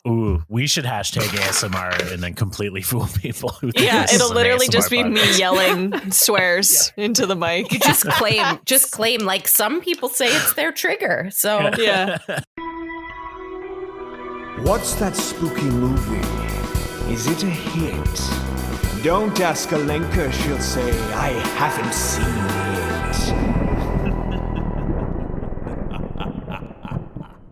Ooh, we should hashtag ASMR and then completely fool people. Yeah, it'll literally just be podcast. me yelling swears into the mic. You just claim like some people say it's their trigger. So Yeah. What's that spooky movie? Is it a hit? Don't ask Alenka, she'll say, I haven't seen it.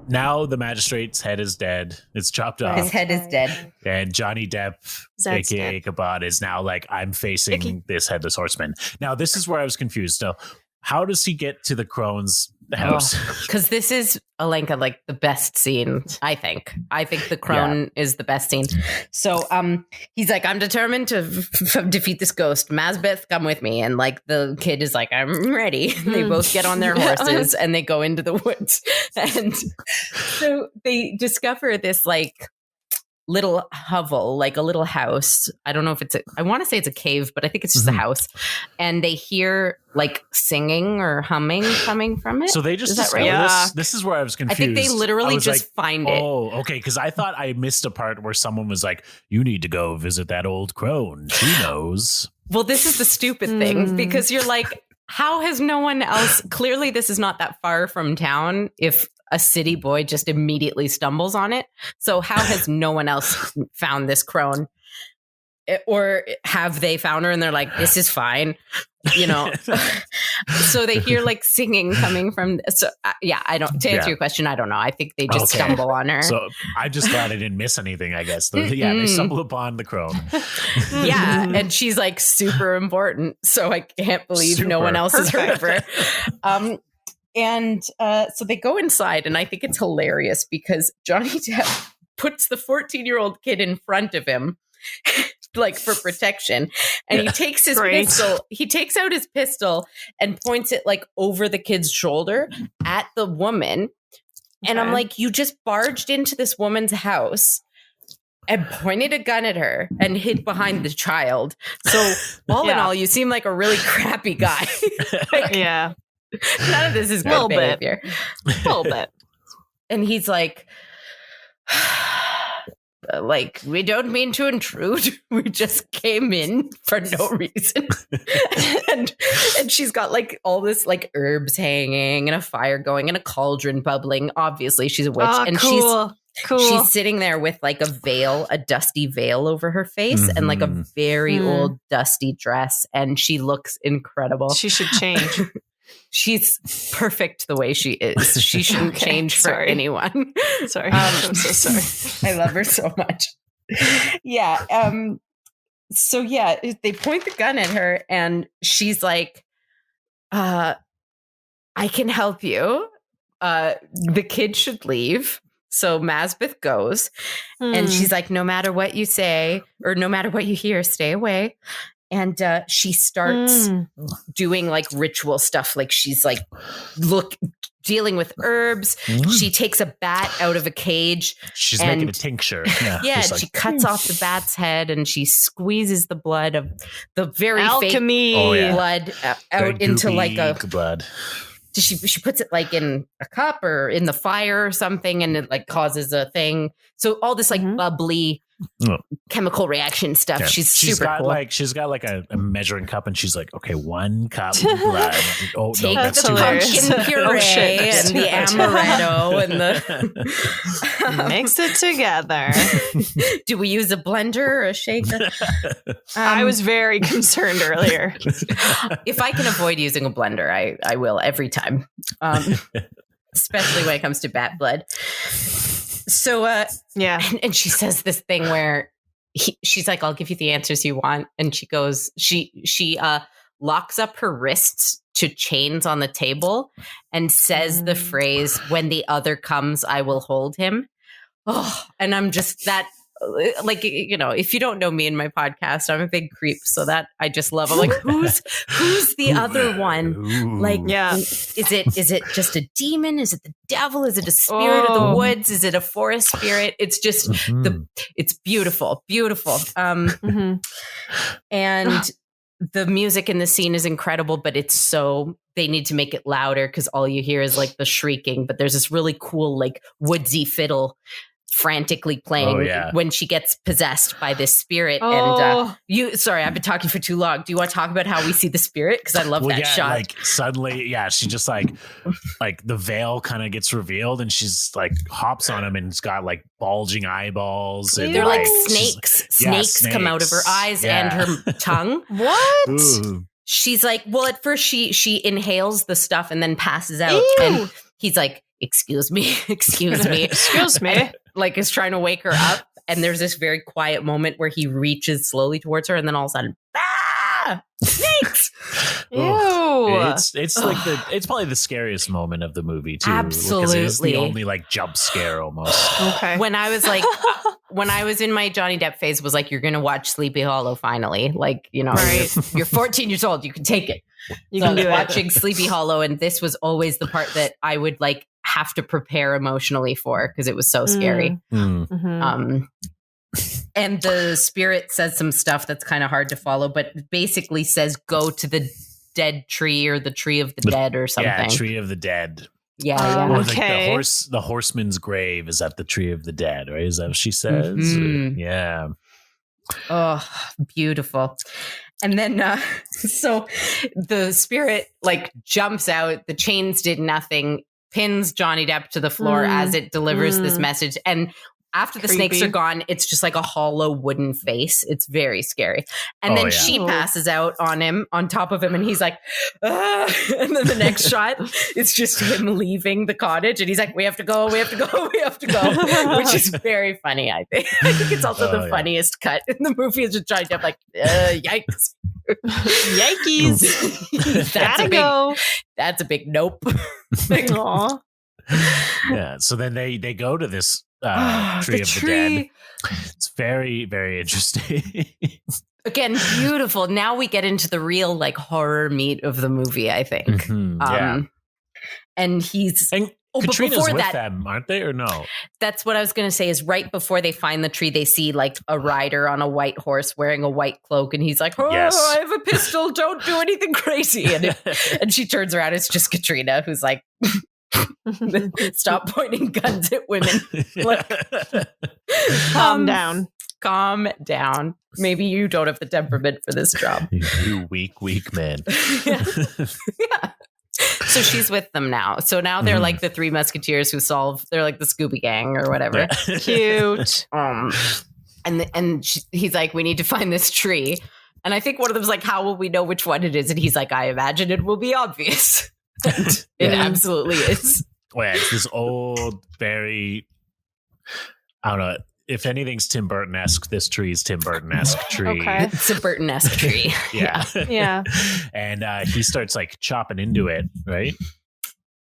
Now the magistrate's head is dead. It's chopped off. his head is dead. And Johnny Depp, Zed's aka Kabod, is now like, I'm facing this headless horseman. Now, this is where I was confused. So, how does he get to the crone's house? Because this is, Alenka, like the best scene, I think. I think the crone is the best scene. So he's like, I'm determined to defeat this ghost. Mazbeth, come with me. And like the kid is like, I'm ready. They both get on their horses and they go into the woods. And so they discover this like little hovel, like a little house. I don't know if I want to say it's a cave, but I think it's just a house. And they hear like singing or humming coming from it. So they just Is that discovered right? Yeah. this is where I was I confused. think they literally I was just find it. Oh, okay. Because I thought I missed a part where someone was like, you need to go visit that old crone. She knows. Well, this is the stupid thing because you're like, how has no one else? Clearly, this is not that far from town if a city boy just immediately stumbles on it. So how has no one else found this crone? Or have they found her and they're like, this is fine, you know? So they hear like singing coming from. So I don't. To answer your question, I don't know. I think they just stumble on her. So I just glad I didn't miss anything. I guess. They stumble upon the crone. Yeah, and she's like super important. So I can't believe no one else has heard of her. And so they go inside, and I think it's hilarious because Johnny Depp puts the 14-year-old kid in front of him, like for protection, and he takes his pistol. He takes out his pistol and points it like over the kid's shoulder at the woman. And I'm like, you just barged into this woman's house and pointed a gun at her and hid behind the child. So all in all, you seem like a really crappy guy. Like, Yeah. none of this is good behavior. A little bit. And he's like, we don't mean to intrude. We just came in for no reason. and she's got like all this like herbs hanging and a fire going and a cauldron bubbling. Obviously, she's a witch. And she's sitting there with like a dusty veil over her face and like a very old dusty dress. And she looks incredible. She should change. She's perfect the way she is. She shouldn't change for anyone. Sorry. I'm so sorry. I love her so much. Yeah. So yeah, they point the gun at her and she's like, I can help you. The kid should leave. So Mazbeth goes and she's like, no matter what you say or no matter what you hear, stay away. And she starts doing like ritual stuff. Like she's like, dealing with herbs. She takes a bat out of a cage. She's making a tincture. Yeah, and she cuts off the bat's head and she squeezes the blood of the very alchemy fake blood out into like a blood. She puts it like in a cup or in the fire or something, and it like causes a thing. So all this like bubbly chemical reaction stuff. Yeah. She's super cool. She's got like a measuring cup, and she's like, okay, 1 cup of blood. Oh, take no, that's the pumpkin puree and the amaretto and the mix it together. Do we use a blender or a shaker? I was very concerned earlier. If I can avoid using a blender, I will every time, especially when it comes to bat blood. So, and she says this thing where she's like, I'll give you the answers you want. And she goes, she locks up her wrists to chains on the table and says the phrase, when the other comes, I will hold him. Oh, and I'm just that, like, you know, if you don't know me and my podcast, I'm a big creep. So that I just love. I'm like, who's the other one? Like, is it just a demon? Is it the devil? Is it a spirit of the woods? Is it a forest spirit? It's just it's beautiful, beautiful. And the music in the scene is incredible, but they need to make it louder because all you hear is like the shrieking. But there's this really cool, like woodsy fiddle frantically playing when she gets possessed by this spirit. And sorry, I've been talking for too long. Do you want to talk about how we see the spirit? Because I love that shot. Like suddenly, she just like the veil kind of gets revealed, and she's like hops on him, and it's got like bulging eyeballs. And they're like snakes. Snakes come out of her eyes and her tongue. What? Ooh. She's like, well, at first she inhales the stuff and then passes out, and he's like, excuse me. And, like, is trying to wake her up. And there's this very quiet moment where he reaches slowly towards her, and then all of a sudden, snakes! Ew. It's like it's probably the scariest moment of the movie too. Absolutely. It's the only like jump scare almost. Okay. When I was in my Johnny Depp phase, was like, you're going to watch Sleepy Hollow finally. Like, you know, you're 14 years old. You can take it. You can do watching Sleepy Hollow. And this was always the part that I would like have to prepare emotionally for, because it was so scary. Mm-hmm. And the spirit says some stuff that's kind of hard to follow, but basically says, go to the dead tree or the tree of the dead or something. Yeah, tree of the dead. Yeah. Or like the horseman's grave is at the tree of the dead, right? Is that what she says? Mm-hmm. Yeah. Oh, beautiful. And then, so the spirit like jumps out, the chains did nothing, pins Johnny Depp to the floor as it delivers this message. And after the snakes are gone, it's just like a hollow wooden face. It's very scary. And then she passes out on him, on top of him, and he's like, ah! And then the next shot, it's just him leaving the cottage, and he's like, we have to go, which is very funny, I think. I think it's also the funniest cut in the movie, is just Johnny Depp like, yikes. Yikes. That's a big nope. Aw. Yeah. So then they go to this tree of the dead. It's very, very interesting. Again, beautiful. Now we get into the real like horror meat of the movie, I think. Mm-hmm, and he's Katrina's with them, aren't they, or no? That's what I was going to say. Is right before they find the tree, they see like a rider on a white horse wearing a white cloak, and he's like, "Oh, I have a pistol. Don't do anything crazy." And she turns around. It's just Katrina, who's like, stop pointing guns at women. Calm down. Maybe you don't have the temperament for this job. You weak man. Yeah. So she's with them now. So now they're like the three musketeers they're like the Scooby Gang or whatever. Yeah. Cute. He's like, we need to find this tree. And I think one of them's like, how will we know which one it is? And he's like, I imagine it will be obvious. It absolutely is. Well, it's this old, very, I don't know. If anything's Tim Burton-esque, this tree is Tim Burton-esque tree. Okay. It's a Burton-esque tree. Yeah. And he starts like chopping into it, right?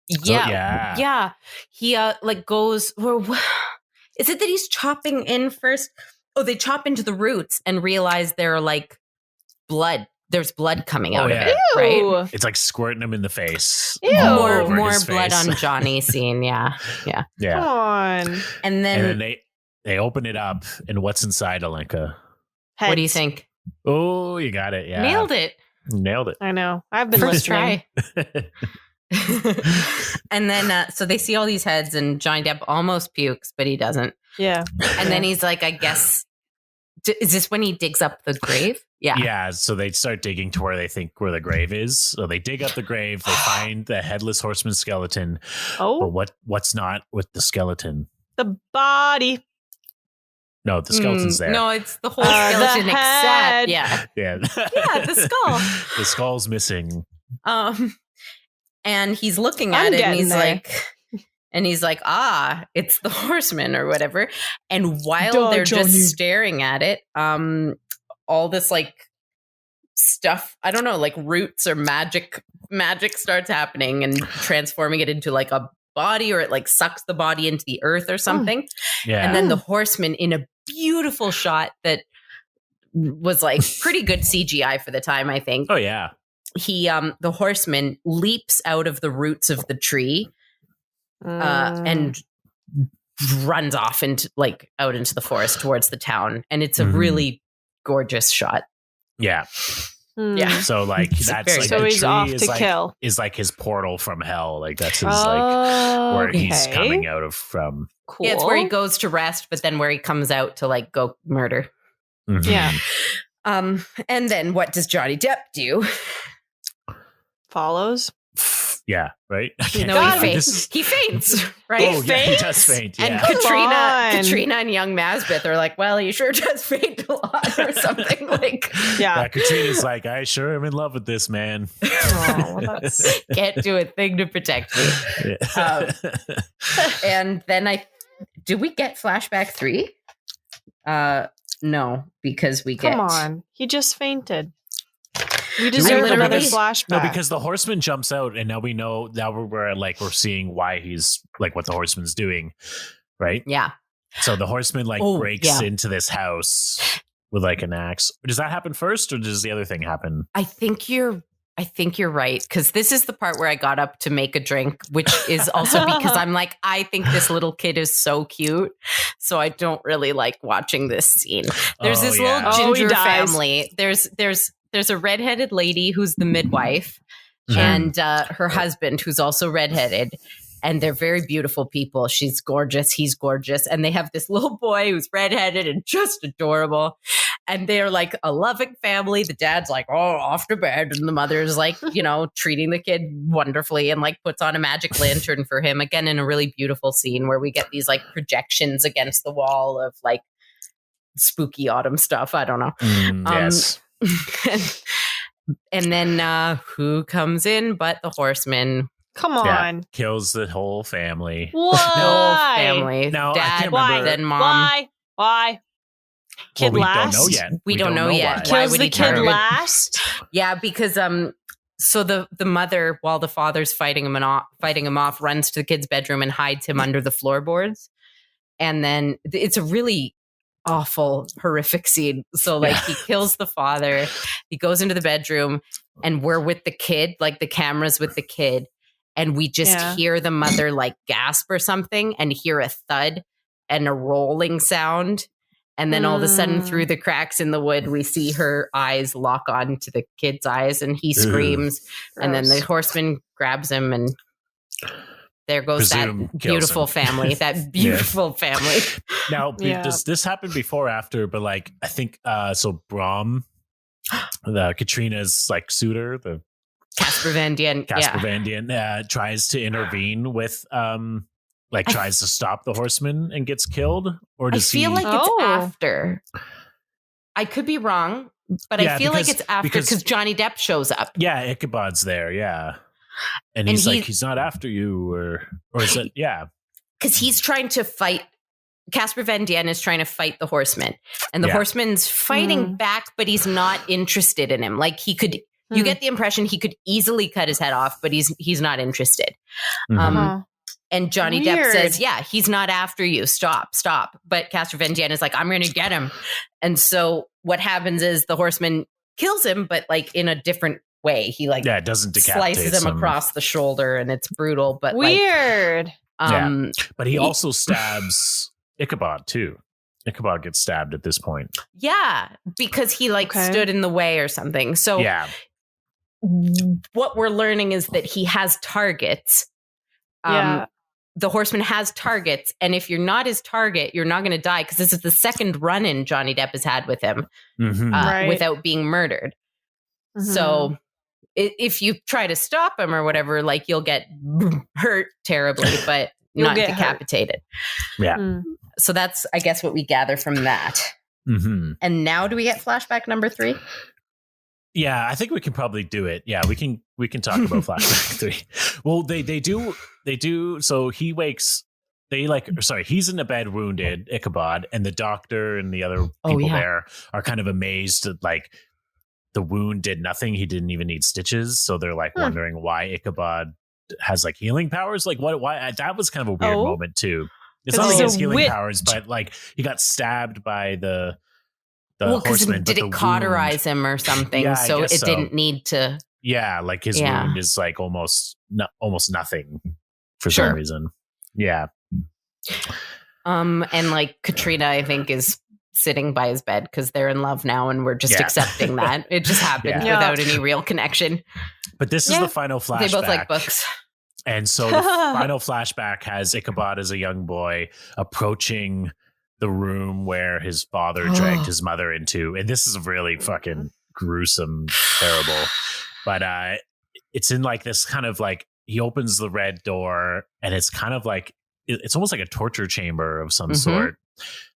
Yeah. He like goes. Is it that he's chopping in first? Oh, they chop into the roots and realize they're like blood. There's blood coming out of it, right? It's like squirting him in the face. Ew. More blood on Johnny scene. Yeah. Come on. And then they open it up, and what's inside, Alenka? Heads. What do you think? Oh, you got it. Yeah. Nailed it. I know. I've been First listening. try. And then, so they see all these heads, and Johnny Depp almost pukes, but he doesn't. Yeah. And then he's like, I guess, is this when he digs up the grave? Yeah. Yeah. So they start digging to where they think where the grave is. So they dig up the grave. They find the Headless Horseman skeleton. Oh. But what's not with the skeleton? The body. No, the skeleton's there. No, it's the whole skeleton except, Yeah. The skull. The skull's missing. And he's looking at it, and he's like, it's the Horseman or whatever. And while they're just staring at it, all this like stuff, I don't know, like roots or magic starts happening and transforming it into like a body, or it like sucks the body into the earth or something. Yeah. And then the Horseman, in a beautiful shot that was like pretty good CGI for the time, I think. Oh yeah. He the Horseman leaps out of the roots of the tree and runs off out into the forest towards the town, and it's a really gorgeous shot. Yeah. Yeah. So like that's like so the he's tree off is to like, kill. is like his portal from hell. Like that's his like where he's coming out of from. Cool. Yeah, it's where he goes to rest, but then where he comes out to like go murder. Mm-hmm. Yeah. And then what does Johnny Depp do? Follows. Yeah, right. No, he faints, right? Oh, yeah, he does faint. Yeah. And Katrina and young Masbeth are like, well, he sure does faint a lot or something. Like, yeah, Katrina's like, I sure am in love with this man. Can't do a thing to protect me. Yeah. And then do we get Flashback 3? No, because Come on. He just fainted. We deserve another flashback. No, because the Horseman jumps out, and now we know we're seeing why he's like what the Horseman's doing, right? Yeah. So the Horseman breaks into this house with like an axe. Does that happen first, or does the other thing happen? I think you're right, because this is the part where I got up to make a drink, which is also because I'm like, I think this little kid is so cute, so I don't really like watching this scene. There's this little ginger family. There's a redheaded lady who's the midwife, and her husband who's also redheaded, and they're very beautiful people. She's gorgeous, he's gorgeous, and they have this little boy who's redheaded and just adorable. And they're like a loving family. The dad's like, oh, off to bed, and the mother's like, treating the kid wonderfully and like puts on a magic lantern for him. Again, in a really beautiful scene where we get these like projections against the wall of like spooky autumn stuff. I don't know. Yes. And then who comes in but the Horseman? Come on. Yeah, kills the whole family. Why? Family. No, Dad, I can't remember. Then mom. Why? Kid last? Don't know yet. We don't know yet. Why would the kid last? Yeah, because so the mother, while the father's fighting him off, runs to the kid's bedroom and hides him under the floorboards. And then it's a really awful, horrific scene. So like he kills the father, he goes into the bedroom, and we're with the kid, like the camera's with the kid, and we just hear the mother like gasp or something and hear a thud and a rolling sound. And then all of a sudden through the cracks in the wood, we see her eyes lock on to the kid's eyes, and he screams. And then the Horseman grabs him, and there goes that beautiful family, that beautiful family. Now, does this happen before or after? But like, I think, so Brom, the Katrina's like suitor, the Casper Van Dien, tries to intervene with, tries to stop the Horseman and gets killed? Or does I feel like it's after. I could be wrong, but I feel like it's after because Johnny Depp shows up. Yeah, Ichabod's there, yeah. And he's like, he's not after you, or is it? Yeah, because he's trying to fight. Casper Van Dien is trying to fight the Horseman, and the Horseman's fighting back, but he's not interested in him. Like he could, you get the impression he could easily cut his head off, but he's not interested. And Johnny Depp says, "Yeah, he's not after you. Stop." But Casper Van Dien is like, "I'm going to get him." And so what happens is the Horseman kills him, but like in a different way. He it doesn't decapitate slices him across the shoulder, and it's brutal. But weird. But he also stabs Ichabod too. Ichabod gets stabbed at this point. Yeah, because he stood in the way or something. So what we're learning is that he has targets. The Horseman has targets, and if you're not his target, you're not going to die, because this is the second run-in Johnny Depp has had with him without being murdered. So if you try to stop him or whatever, like you'll get hurt terribly, but not decapitated. Yeah. So that's, I guess, what we gather from that. And now do we get flashback number 3? Yeah, I think we can probably do it. Yeah, we can talk about Flashback 3. Well, they do. So he wakes. He's in the bed wounded, Ichabod, and the doctor and the other people there are kind of amazed that like the wound did nothing. He didn't even need stitches. So they're like wondering why Ichabod has like healing powers. Like what? Why? That was kind of a weird moment too. It's not like he has healing powers, but like he got stabbed by the Horseman. Did it cauterize him or something? Yeah, so it didn't need to. Yeah, like his wound is like almost nothing for some reason. Yeah. And like Katrina, I think, is sitting by his bed because they're in love now and we're just accepting that. It just happened without any real connection. But this is the final flashback. They both like books. And so the final flashback has Ichabod as a young boy approaching the room where his father dragged his mother into. And this is really fucking gruesome, terrible. But it's in like this kind of like, he opens the red door and it's kind of like, it's almost like a torture chamber of some sort,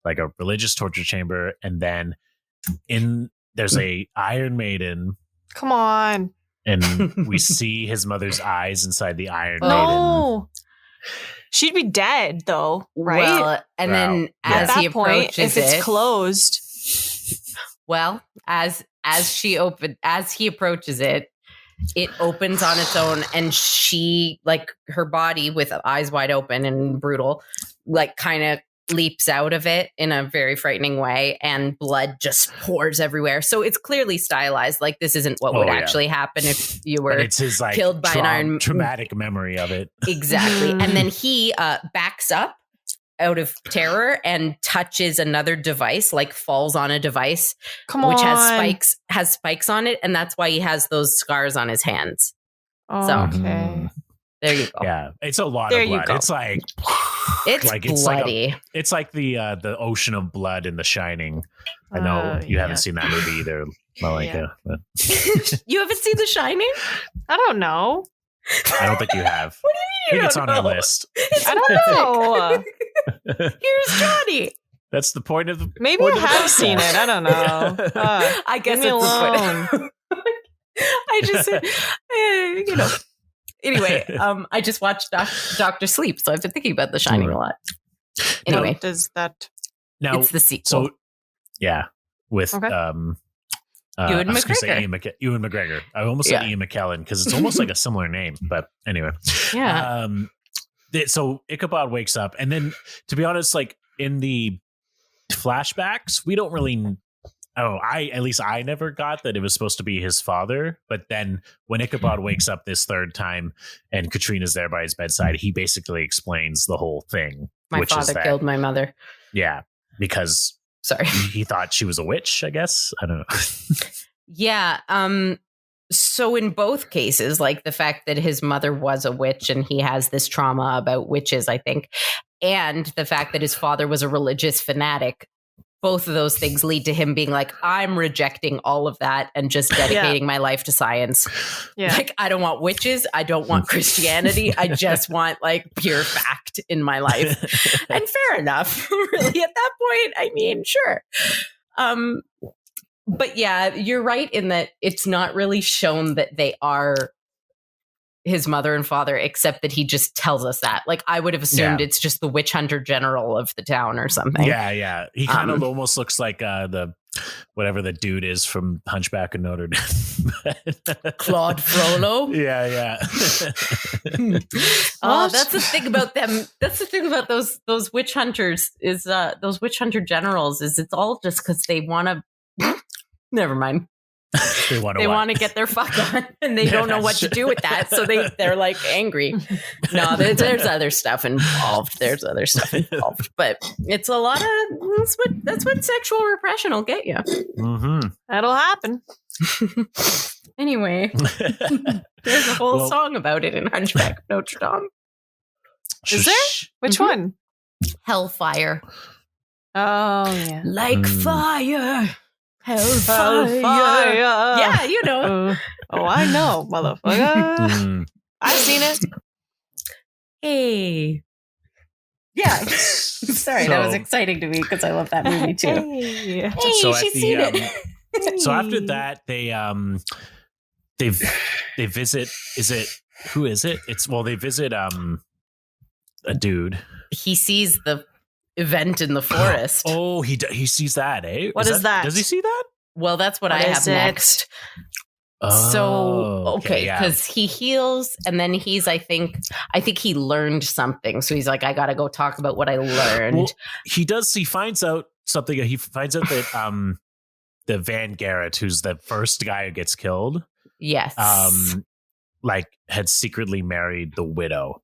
like a religious torture chamber. And then there's a Iron Maiden. Come on. And we see his mother's eyes inside the Iron Maiden. No. She'd be dead though, right? Well, and then as he approaches if it's closed. Well, as he approaches it, it opens on its own, and she, like, her body with eyes wide open and brutal, like, kind of leaps out of it in a very frightening way, and blood just pours everywhere. So it's clearly stylized. Like, this isn't what would actually happen if you were it's his, like, killed by an iron traumatic memory of it. Exactly. And then he backs up out of terror and touches another device, like falls on a device, which has spikes on it, and that's why he has those scars on his hands. Oh, so okay. There you go. Yeah, it's a lot of blood. It's like it's bloody. It's like the ocean of blood in The Shining. I know you haven't seen that movie either, Malika. But you haven't seen The Shining? I don't know. I don't think you have. What do you mean? I think it's on our list. I don't know. Here's Johnny. That's the point of the. Maybe I have seen it. I don't know. I guess it's the point. I just, you know. Anyway, I just watched Doctor Sleep, so I've been thinking about The Shining a lot. Anyway, does that? Now it's the sequel. So, yeah, with Ewan McGregor. Ewan McGregor. I almost said Ian McKellen because it's almost like a similar name. But anyway, yeah. So Ichabod wakes up, and then, to be honest, like in the flashbacks, we don't really. I never got that it was supposed to be his father. But then when Ichabod wakes up this third time and Katrina's there by his bedside, he basically explains the whole thing. My father killed my mother. Yeah, because he thought she was a witch, I guess. I don't know. Yeah. So in both cases, like the fact that his mother was a witch and he has this trauma about witches, I think, and the fact that his father was a religious fanatic, both of those things lead to him being like, I'm rejecting all of that and just dedicating my life to science. Yeah. Like, I don't want witches. I don't want Christianity. I just want like pure fact in my life. And fair enough. Really, at that point, I mean, sure. But yeah, you're right in that it's not really shown that they are his mother and father, except that he just tells us that. Like, I would have assumed it's just the witch hunter general of the town or something. Yeah. He kind of almost looks like whatever the dude is from Hunchback of Notre Dame. Claude Frollo. Yeah. That's the thing about them. That's the thing about those witch hunters is those witch hunter generals is it's all just because they want to. Never mind. They want to get their fuck on, and they don't know what to do with that, so they're like angry. No, there's other stuff involved. But it's a lot of that's what sexual repression will get you. Mm-hmm. That'll happen. Anyway, there's a whole song about it in Hunchback of Notre Dame. Is there? Which one? Hellfire. Oh yeah, like fire. Hellfire. Yeah, you know. I know, motherfucker. I've seen it. Hey. Yeah. Sorry, that was exciting to me because I love that movie too. Hey, she's seen it. So after that, they visit. Who is it? They visit a dude. He sees the event in the forest. Oh, he sees that, eh? What is that? Does he see that? Well, that's what I have next. So, because he heals and then he's, I think he learned something. So he's like, I got to go talk about what I learned. Well, he finds out something. He finds out that the Van Garrett, who's the first guy who gets killed. Yes. Had secretly married the widow.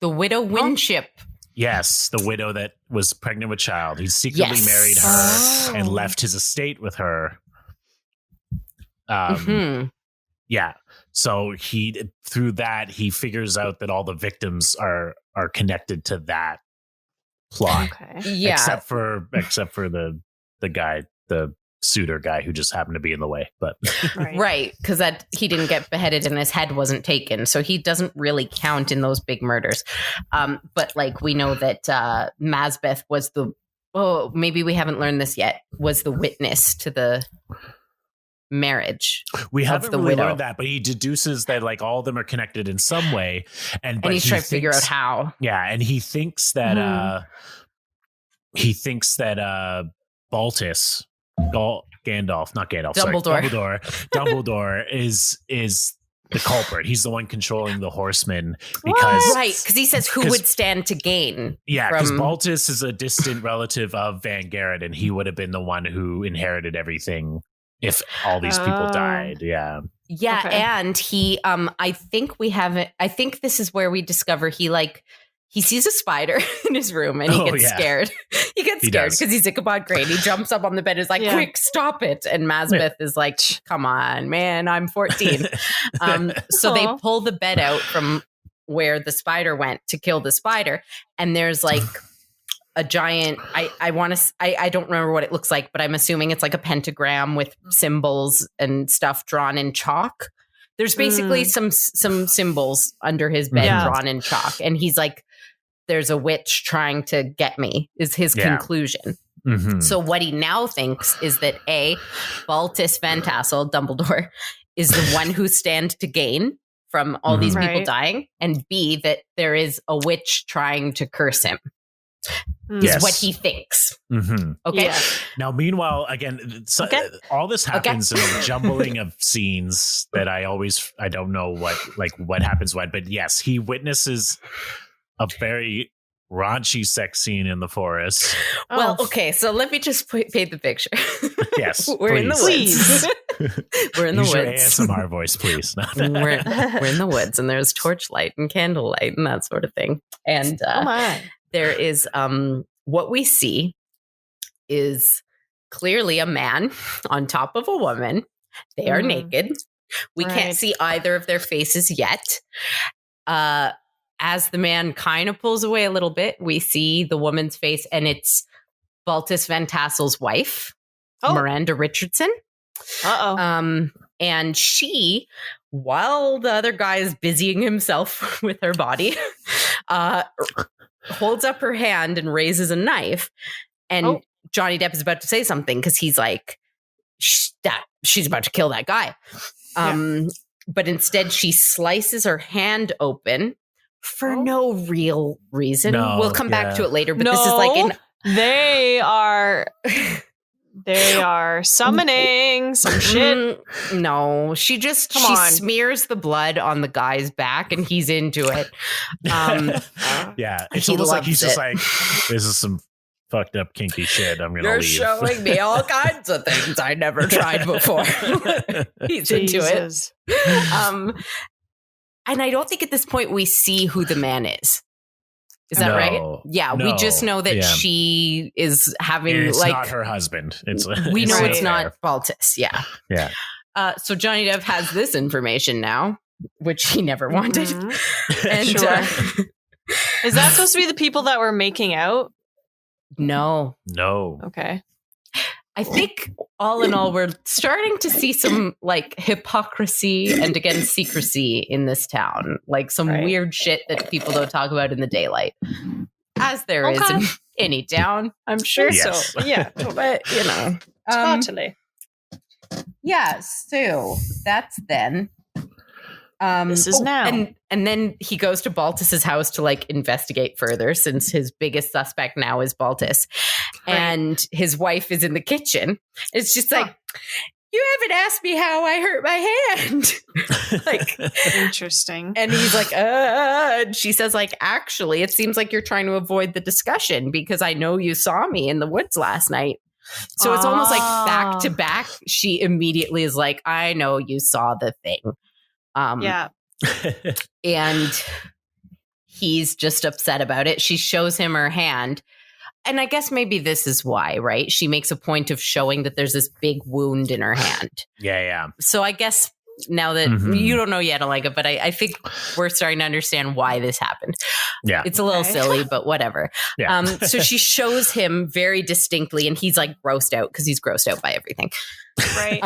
The widow Winship. Yes, the widow that was pregnant with child. He secretly married her and left his estate with her. Yeah. So through that he figures out that all the victims are connected to that plot. Okay. Yeah. Except for the guy, the suitor guy who just happened to be in the way. But right, because that he didn't get beheaded and his head wasn't taken, so he doesn't really count in those big murders. But like we know that Mazbeth was maybe we haven't learned this yet, was the witness to the marriage. We haven't really learned that, but he deduces that like all of them are connected in some way, and he's trying to figure out how. Yeah, and he thinks that Baltus, Dumbledore is the culprit. He's the one controlling the Horseman because he says who would stand to gain. Yeah, because Baltus is a distant relative of Van Garrett, and he would have been the one who inherited everything if all these people died. Yeah. Yeah, okay. And he I think this is where we discover he sees a spider in his room and he gets scared. He gets scared because he's Ichabod Crane. He jumps up on the bed and is like, quick, stop it. And Mazbeth is like, come on, man, I'm 14. So they pull the bed out from where the spider went to kill the spider. And there's like a giant, I don't remember what it looks like, but I'm assuming it's like a pentagram with symbols and stuff drawn in chalk. There's basically some symbols under his bed drawn in chalk. And he's like, there's a witch trying to get me, is his conclusion. Mm-hmm. So what he now thinks is that A, Baltus Van Tassel, Dumbledore, is the one who stands to gain from all these people dying. And B, that there is a witch trying to curse him. Is what he thinks. Mm-hmm. Okay. Yeah. Now, meanwhile, again, all this happens in a jumbling of scenes that I don't know what happens when, but yes, he witnesses a very raunchy sex scene in the forest. Well, okay, so let me just paint the picture. Yes, we're in the woods. We're in the woods. Your ASMR voice, please. we're in the woods, and there's torchlight and candlelight and that sort of thing. And there is what we see is clearly a man on top of a woman. They are naked. We can't see either of their faces yet. As the man kind of pulls away a little bit, we see the woman's face, and it's Baltus Van Tassel's wife, Miranda Richardson. And she, while the other guy is busying himself with her body, holds up her hand and raises a knife. And Johnny Depp is about to say something because he's like, she's about to kill that guy. But instead, she slices her hand open for no real reason. We'll come back to it later, but this is like they are summoning some shit. No, she smears the blood on the guy's back and he's into it. It's almost like he's just like, this is some fucked up kinky shit. I'm gonna leave. You're showing me all kinds of things I never tried before. He's into it. And I don't think at this point we see who the man is. Is that right? Yeah, we just know that she is having it's not her husband. We know it's not Baltus. Yeah. Yeah. So Johnny Depp has this information now, which he never wanted. And is that supposed to be the people that were making out? No. Okay. I think all in all, we're starting to see some like hypocrisy and again, secrecy in this town, like some weird shit that people don't talk about in the daylight, as there is in any town, I'm sure. Yes. So yeah, but you know, totally. Yeah. So that's then. This is now. And then he goes to Baltus's house to like investigate further, since his biggest suspect now is Baltus. And his wife is in the kitchen. It's just like, you haven't asked me how I hurt my hand. Like, interesting. And he's like, and she says, like, actually, it seems like you're trying to avoid the discussion because I know you saw me in the woods last night. So it's almost like back to back. She immediately is like, I know you saw the thing. And he's just upset about it. She shows him her hand. And I guess maybe this is why, right? She makes a point of showing that there's this big wound in her hand. Yeah. So I guess now that you don't know yet, Alika, but I think we're starting to understand why this happened. Yeah. It's a little silly, but whatever. Yeah. So she shows him very distinctly, and he's like grossed out because he's grossed out by everything. Right.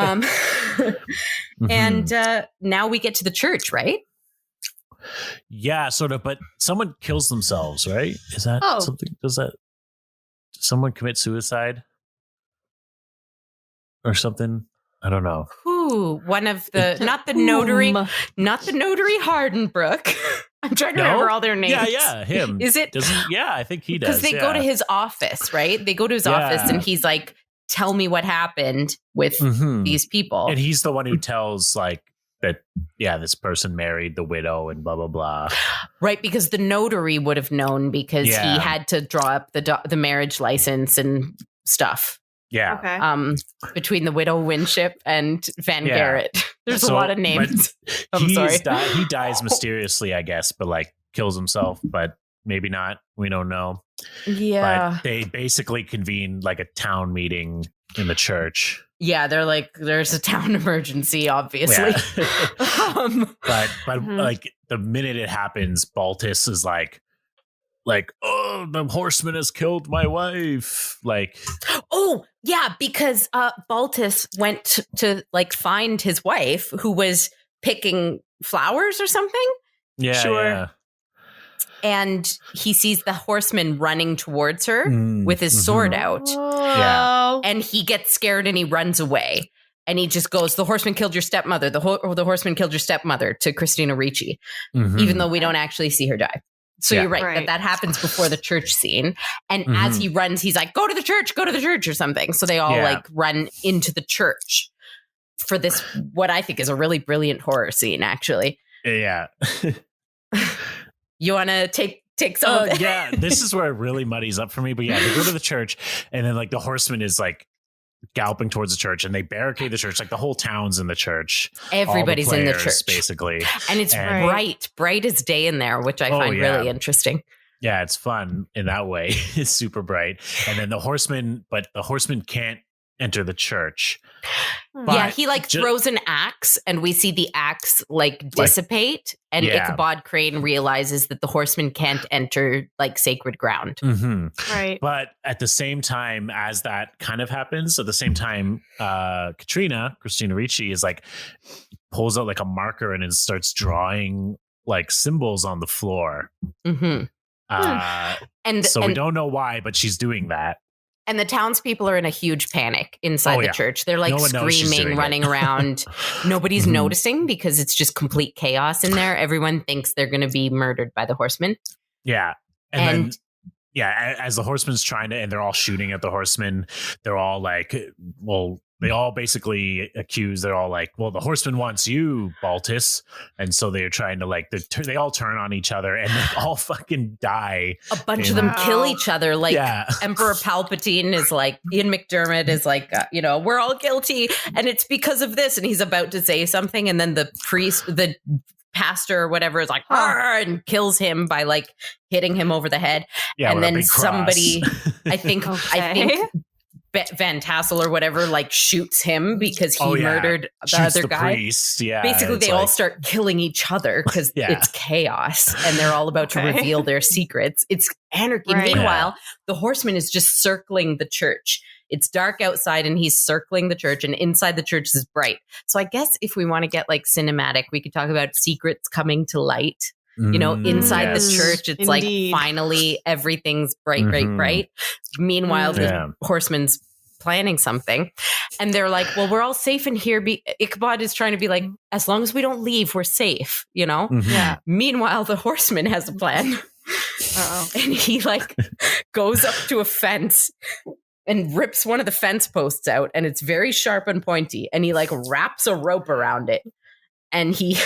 And now we get to the church, right? Yeah, sort of. But someone kills themselves, right? Is that something? Does someone commit suicide or something? I don't know. Who? One of the not the notary Hardenbrook. I'm trying to remember all their names. Yeah, him. Is it? Yeah, I think he does. Because they go to his office, right? They go to his office, and he's like, "Tell me what happened with these people." And he's the one who tells like that. Yeah, this person married the widow and blah blah blah. Right, because the notary would have known because he had to draw up the marriage license and stuff. Yeah. Okay. Between the widow Winship and Van Garrett. There's a lot of names. I'm sorry. He dies mysteriously, I guess, but like kills himself, but maybe not. We don't know. Yeah. But they basically convene like a town meeting in the church. Yeah, they're like, there's a town emergency, obviously. Yeah. but like the minute it happens, Baltus is like, oh, the horseman has killed my wife. Like, oh yeah, because Baltus went to like find his wife who was picking flowers or something. Yeah, sure. Yeah. And he sees the horseman running towards her with his sword out. Yeah. And he gets scared and he runs away. And he just goes, "The horseman killed your stepmother. The horseman killed your stepmother," to Christina Ricci, even though we don't actually see her die. So you're right. That happens before the church scene. And as he runs, he's like, go to the church or something. So they all like run into the church for this, what I think is a really brilliant horror scene, actually. Yeah. You want to take some of it? Yeah, this is where it really muddies up for me. But yeah, they go to the church and then like the horseman is like galloping towards the church and they barricade the church. Like the whole town's in the church. Everybody's in the church. Basically. And it's bright as day in there, which I find really interesting. Yeah, it's fun in that way. It's super bright. And then the horseman can't enter the church. Yeah, he like throws an axe and we see the axe like dissipate and Ichabod Crane realizes that the horseman can't enter like sacred ground. Right. But at the same time as that kind of happens, at the same time, Christina Ricci is like pulls out like a marker and then starts drawing like symbols on the floor. And we don't know why, but she's doing that. And the townspeople are in a huge panic inside the church. They're like screaming, running around. Nobody's noticing because it's just complete chaos in there. Everyone thinks they're going to be murdered by the horseman. Yeah. And then, as the horseman's trying to, and they're all shooting at the horseman, they're all like, well, they all basically accuse, they're all like, well, the horseman wants you, Baltus. And so they're trying to like, they all turn on each other and they all fucking die. A bunch of them kill each other. Like Emperor Palpatine is like, Ian McDermott is like, we're all guilty. And it's because of this. And he's about to say something. And then the priest, the pastor or whatever is like, and kills him by like hitting him over the head. Yeah, and then somebody, I think Van Tassel or whatever like shoots him because he murdered the other guy. Priest. Yeah, basically they all start killing each other because it's chaos and they're all about to reveal their secrets. It's anarchy. Right. Meanwhile, the horseman is just circling the church. It's dark outside and he's circling the church and inside the church is bright. So I guess if we want to get like cinematic, we could talk about secrets coming to light. Inside the church, it's like finally everything's bright. Meanwhile, the horseman's planning something. And they're like, well, we're all safe in here. Ichabod is trying to be like, as long as we don't leave, we're safe, Yeah. Meanwhile, the horseman has a plan. And he like goes up to a fence and rips one of the fence posts out. And it's very sharp and pointy. And he like wraps a rope around it. And he,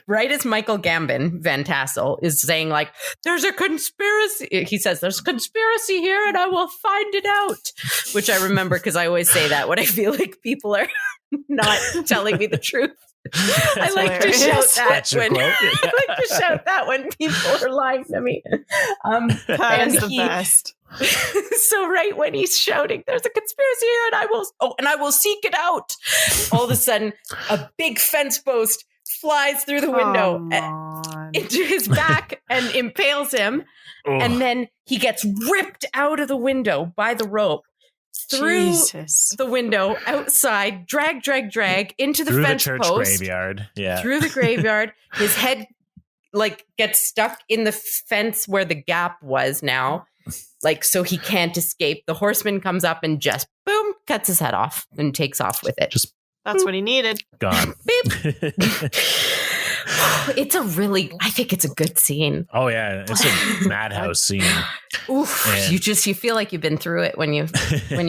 right as Michael Gambon, Van Tassel, is saying like, there's a conspiracy. He says, there's a conspiracy here and I will find it out. Which I remember because I always say that when I feel like people are not telling me the truth. I like to shout that when people are lying to me. That is the best. So right when he's shouting, there's a conspiracy here, and I will seek it out. All of a sudden, a big fence post flies through the window into his back and impales him. Ugh. And then he gets ripped out of the window by the rope. Through the window, outside, drag into the fence church post. Graveyard. Yeah. Through the graveyard. His head gets stuck in the fence where the gap was now. So he can't escape. The horseman comes up and just boom, cuts his head off and takes off with it. That's what he needed. Gone. Beep. I think it's a good scene. Oh yeah, it's a madhouse scene. Oof, you feel like you've been through it when you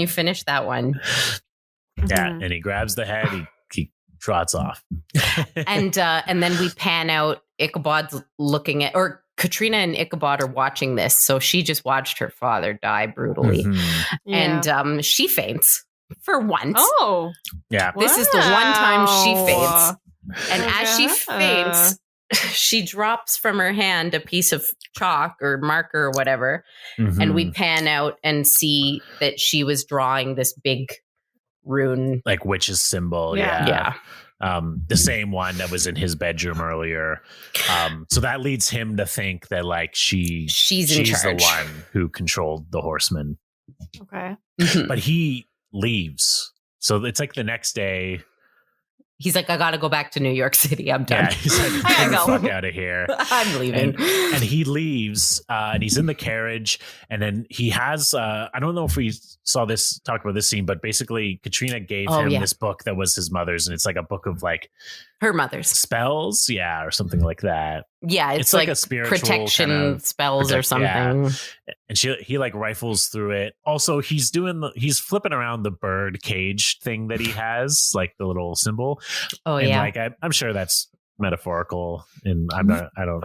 finish that one. Yeah, and he grabs the head, he trots off. and then we pan out. Ichabod's looking at, or Katrina and Ichabod are watching this, so she just watched her father die brutally, and she faints for once. Oh, yeah. This is the one time she faints. And as she faints, she drops from her hand a piece of chalk or marker or whatever. Mm-hmm. And we pan out and see that she was drawing this big rune. Like witch's symbol. Yeah. The same one that was in his bedroom earlier. So that leads him to think that she's the one who controlled the horseman. Okay. But he leaves. So it's like the next day. He's like, I got to go back to New York City. I'm done. Yeah, he's like, get the fuck out of here. I'm leaving. And he leaves, and he's in the carriage. And then he has, I don't know if we saw this, talk about this scene, but basically Katrina gave him this book that was his mother's. And it's like a book of her mother's spells. Yeah. Or something like that. Yeah. It's like a spiritual protection kind of spells or something. Yeah. And he rifles through it. Also, he's flipping around the bird cage thing that he has, like the little symbol. Oh, and yeah. I'm sure that's metaphorical, and I don't.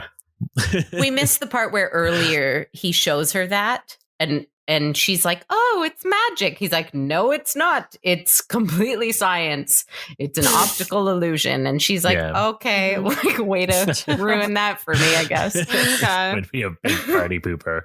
We missed the part where earlier he shows her that, and she's like, "Oh, it's magic." He's like, "No, it's not. It's completely science. It's an optical illusion." And she's like, "Okay, way to ruin that for me, I guess." Okay. Would be a big party pooper.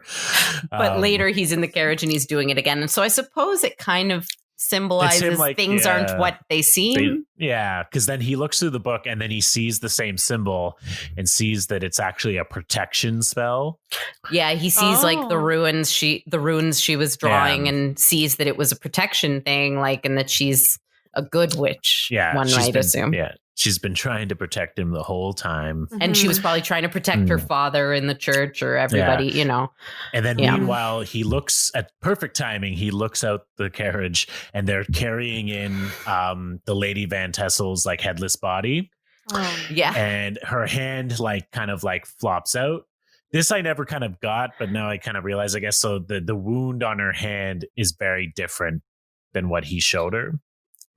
But later he's in the carriage and he's doing it again, and so I suppose it kind of symbolizes things aren't what they seem. Because then he looks through the book and then he sees the same symbol and sees that it's actually a protection spell. Yeah, he sees the runes she was drawing and sees that it was a protection thing, and that she's a good witch. Yeah, one might assume. Yeah. She's been trying to protect him the whole time. And she was probably trying to protect her father in the church or everybody, And then meanwhile, he looks at perfect timing. He looks out the carriage and they're carrying in the Lady Van Tassel's headless body. Yeah. And her hand kind of flops out. This I never kind of got, but now I kind of realize, I guess. So the wound on her hand is very different than what he showed her.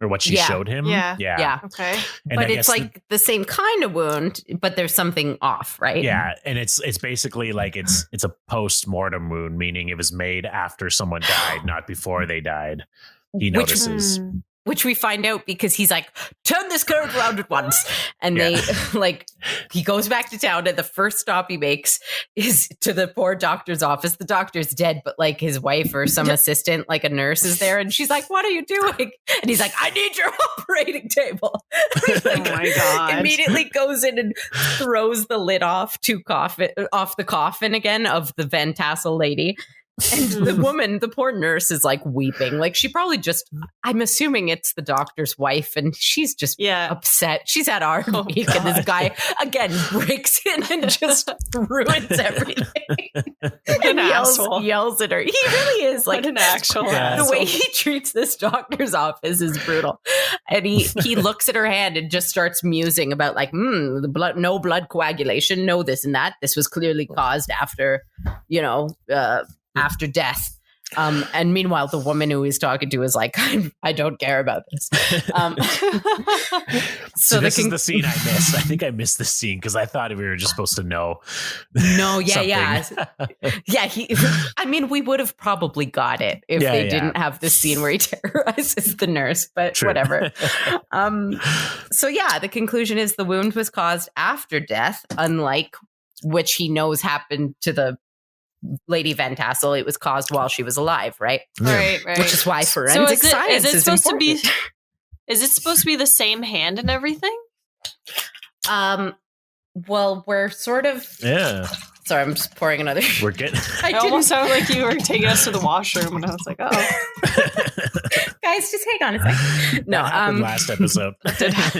Or what she showed him. Yeah. Okay. And but it's the same kind of wound, but there's something off, right? Yeah. And it's basically it's a post-mortem wound, meaning it was made after someone died, not before they died. He notices. Which we find out because he's like, turn this carriage around at once. And they he goes back to town and the first stop he makes is to the poor doctor's office. The doctor's dead, but his wife or some assistant, a nurse is there. And she's like, what are you doing? And he's like, I need your operating table. Oh my God. Immediately goes in and throws the lid off the coffin again of the Van Tassel lady. And the woman, the poor nurse, is weeping. She probably I'm assuming it's the doctor's wife, and she's just upset. She's had our week, and this guy again breaks in and just ruins everything. And yells at her. He really is an actual the way he treats this doctor's office is brutal. And he looks at her hand and just starts musing about no blood coagulation, no this and that. This was clearly caused after, after death. And meanwhile, the woman who he's talking to is like, I don't care about this. So this is the scene I missed. I think I missed this scene because I thought we were just supposed to know. No, yeah. I mean, we would have probably got it if they didn't have this scene where he terrorizes the nurse, but whatever. So yeah, the conclusion is the wound was caused after death, unlike which he knows happened to the Lady Van Tassel. It was caused while she was alive, right? Right. Which is why forensic science is supposed to be. Is it supposed to be the same hand and everything? Well, we're sort of. Yeah. Sorry, I'm just pouring another. We're getting. It almost sounded like you were taking us to the washroom, and I was like, "Oh, guys, just hang on a second." No, last episode,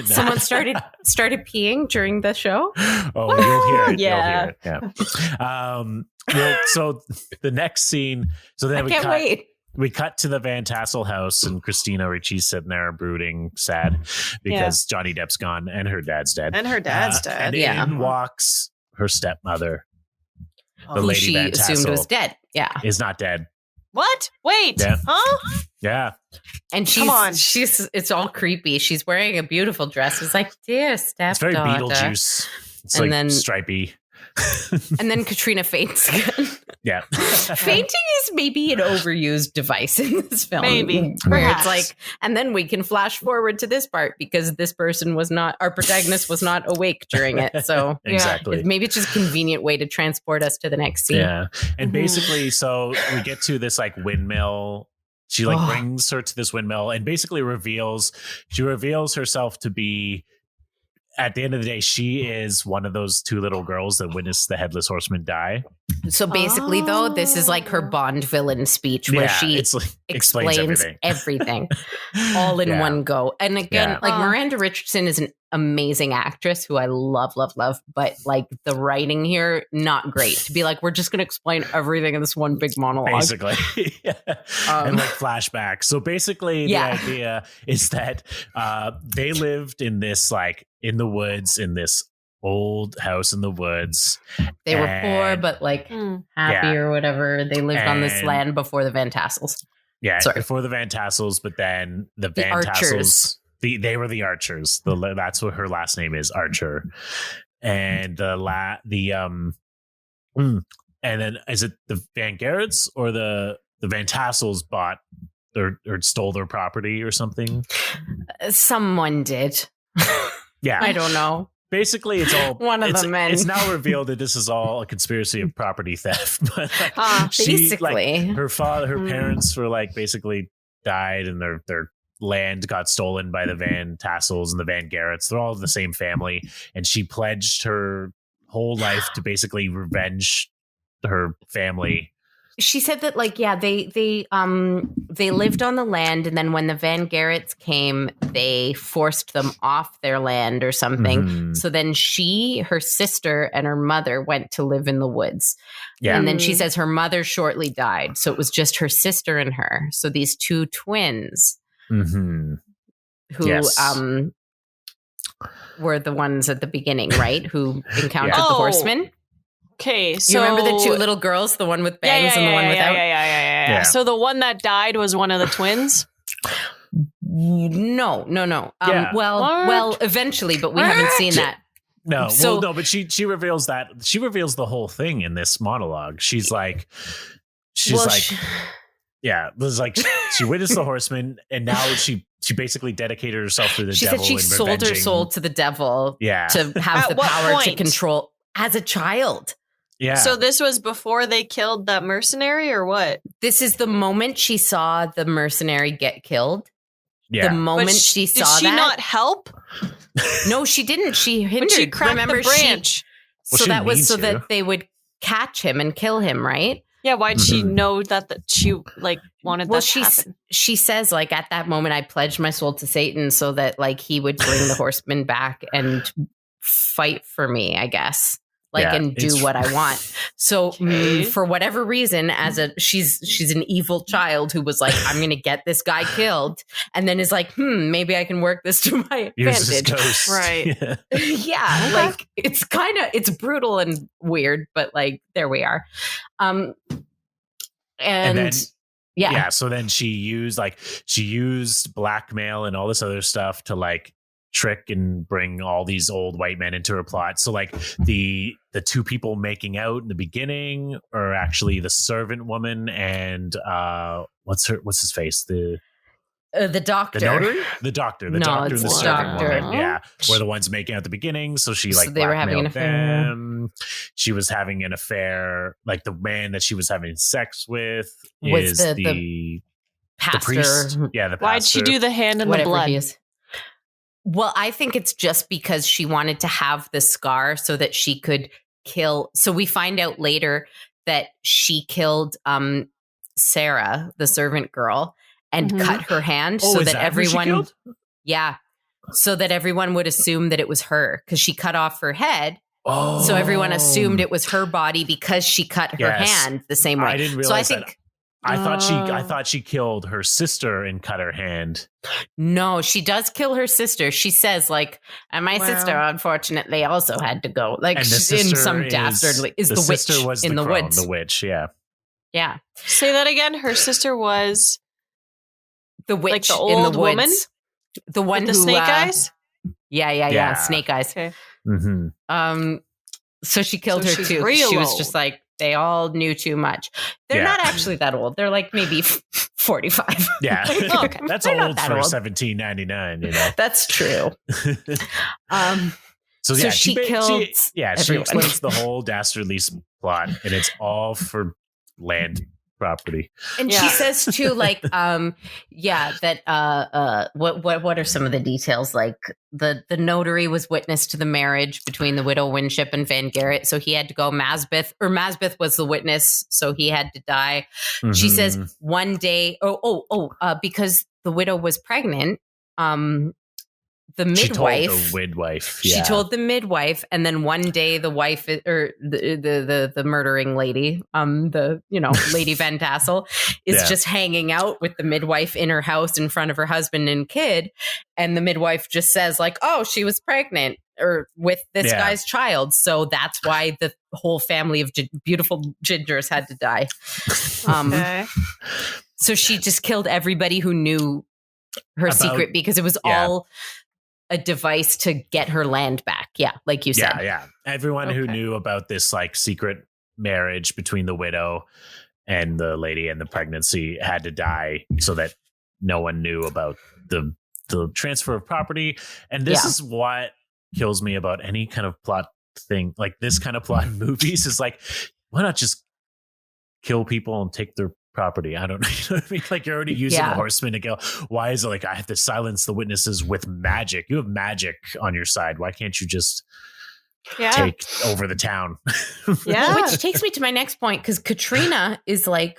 someone started peeing during the show. Oh, you'll hear it. Yeah. You'll hear it. Yeah. Well, so the next scene. So then we can't wait. We cut to the Van Tassel house, and Christina Ricci's sitting there brooding, sad because Johnny Depp's gone and her dad's dead. And her dad's dead. And in walks her stepmother. The who Lady she Van Tassel assumed was dead. Yeah. Is not dead. What? Wait. Yeah. Huh? Yeah. And she's it's all creepy. She's wearing a beautiful dress. It's like, dear stepdaughter. It's very Beetlejuice. It's and like then, stripey. And then Katrina faints again. Yeah. Fainting is maybe an overused device in this film. Maybe. Where Perhaps. it's like, and then we can flash forward to this part because this person was not, our protagonist was not awake during it. So exactly. Maybe it's just a convenient way to transport us to the next scene. Yeah. And basically, so we get to this like windmill. She like brings her to this windmill and basically reveals herself to be, at the end of the day, she is one of those two little girls that witnessed the Headless Horseman die. So basically, though, this is like her Bond villain speech where she explains everything all in one go. And again, like Miranda Richardson is an amazing actress who I love, but like the writing here, not great. To be like, we're just going to explain everything in this one big monologue. Basically. And like flashback. So basically the idea is that they lived in this like in the woods in this old house in the woods. They were poor, but like happy or whatever. They lived on this land before the Van Tassels. Yeah, before the Van Tassels, but then the Van Archers. Tassels, they were the Archers. That's what her last name is, Archer. And and then is it the Van Garretts or the Van Tassels bought or stole their property or something? Someone did. Yeah, I don't know. Basically, it's all one of the men. It's now revealed that this is all a conspiracy of property theft. But basically, her parents were like basically died, and their land got stolen by the Van Tassels and the Van Garretts. They're all the same family, and she pledged her whole life to basically revenge her family. She said that, like, they lived on the land, and then when the Van Garretts came, they forced them off their land or something. Mm-hmm. So then her sister, and her mother went to live in the woods. Yeah. And then she says her mother shortly died, so it was just her sister and her. So these two twins, who were the ones at the beginning, right? Who encountered the Horseman. Okay, so you remember the two little girls, the one with bangs and the one without? Yeah. So the one that died was one of the twins? No. Well, eventually, but we haven't seen that. No, but she reveals that. She reveals the whole thing in this monologue. She witnessed the Horseman, and now she basically dedicated herself to the devil. She said she sold her soul to the devil to have the power to control as a child. Yeah. So this was before they killed that mercenary, or what? This is the moment she saw the mercenary get killed. Yeah. The moment she saw that. Did she not help? No, she didn't. She hindered. But she cracked the branch. So that was so that they would catch him and kill him, right? Yeah. Why'd she know that she wanted that to happen? She says, like, at that moment, I pledged my soul to Satan so that like he would bring the Horseman back and fight for me, I guess. And do what I want. So for whatever reason, she's an evil child who was like, I'm going to get this guy killed. And then is like, maybe I can work this to my advantage. Right. Yeah. Like it's brutal and weird, but like, there we are. And Yeah. So then she used blackmail and all this other stuff to like trick and bring all these old white men into her plot. So like the two people making out in the beginning are actually the servant woman and what's his face? The doctor. The notary? The doctor. The doctor and the servant doctor. woman. Yeah. Were the ones making out at the beginning. So she like they were having an affair. them. She was having an affair. Like the man that she was having sex with Was is the pastor. the priest. Yeah, the pastor. Why'd she do the hand in the Whatever blood? he is. Well, I think it's just because she wanted to have the scar so that she could kill. So we find out later that she killed Sarah, the servant girl, and cut her hand so that everyone, so that everyone would assume that it was her because she cut off her head. Oh. So everyone assumed it was her body because she cut her hand the same way. I didn't realize so I think. that. I thought she killed her sister and cut her hand. No, she does kill her sister. She says, like, and my sister unfortunately also had to go. Like, in some dastardly is the witch was in the woods. The witch, yeah. Yeah. Say that again. Her sister was the witch like the old in the woman? woods. The one with the who snake eyes? Yeah. Snake eyes. Okay. Mm-hmm. So she killed her too. She was just like, they all knew too much. They're not actually that old. They're like maybe 45. Yeah. Okay. That's old for 1799, you know. That's true. So she killed she explains the whole dastardly plot, and it's all for land property. And she says too, like, that what are some of the details? Like the notary was witness to the marriage between the widow Winship and Van Garrett, so he had to go. Masbeth was the witness, so he had to die. Mm-hmm. She says one day, because the widow was pregnant, the midwife. She told the midwife, and then one day the wife or the murdering lady, Lady Van Tassel, is just hanging out with the midwife in her house in front of her husband and kid, and the midwife just says like, "Oh, she was pregnant or with this guy's child," so that's why the whole family of beautiful gingers had to die. So she just killed everybody who knew her secret because it was all a device to get her land back. Yeah, like you said. Yeah. Everyone who knew about this like secret marriage between the widow and the lady and the pregnancy had to die so that no one knew about the transfer of property. And this is what kills me about any kind of plot thing, like this kind of plot in movies is like, why not just kill people and take their property? I don't know. You know what I mean? Like you're already using a horseman to go. Why is it like I have to silence the witnesses with magic? You have magic on your side. Why can't you just take over the town? Which takes me to my next point, because Katrina is like,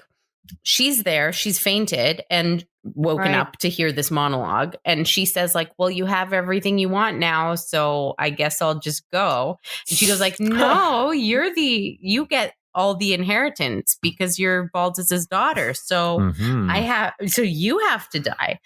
she's there, she's fainted and woken up to hear this monologue, and she says like, well, you have everything you want now, so I guess I'll just go. And she goes like, no, you get all the inheritance because you're Baldus's daughter. So you have to die.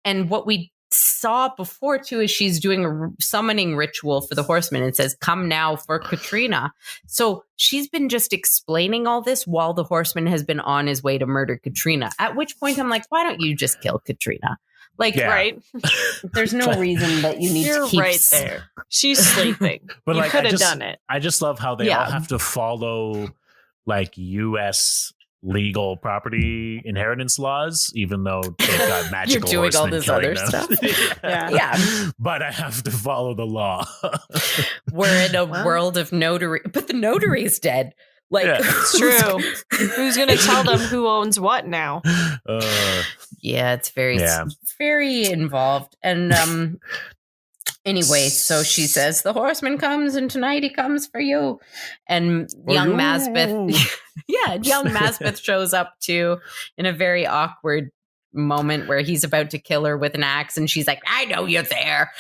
And what we saw before too is she's doing a summoning ritual for the horseman and says, come now for Katrina. So she's been just explaining all this while the horseman has been on his way to murder Katrina. At which point I'm like, why don't you just kill Katrina? Like, there's no reason that you need to keep right there. She's sleeping. But you could have done it. I just love how they all have to follow like U.S. legal property inheritance laws, even though they've got magical You're doing all horsemen this killing other them. stuff. Yeah. But I have to follow the law. We're in a world of notary, but the notary's dead. Like, it's true. Who's going to tell them who owns what now? It's very involved. And anyway, so she says, the horseman comes and tonight he comes for you. And young Masbeth, young Masbeth shows up too in a very awkward moment where he's about to kill her with an axe. And she's like, I know you're there.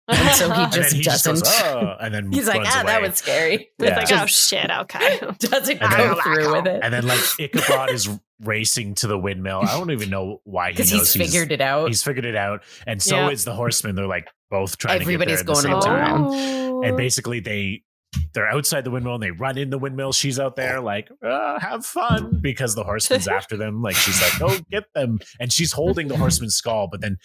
And so he just doesn't. And then he's like, that was scary. Yeah. It's like, oh shit, okay. Doesn't go through with it. And then like Ichabod is racing to the windmill. I don't even know why he knows. He's figured it out. He's figured it out. And so is the horseman. They're like both trying Everybody's to get there going at the same around. time. And basically they they're outside the windmill and they run in the windmill. She's out there like, have fun, because the horseman's after them. Like, she's like, oh, get them. And she's holding the horseman's skull, but then,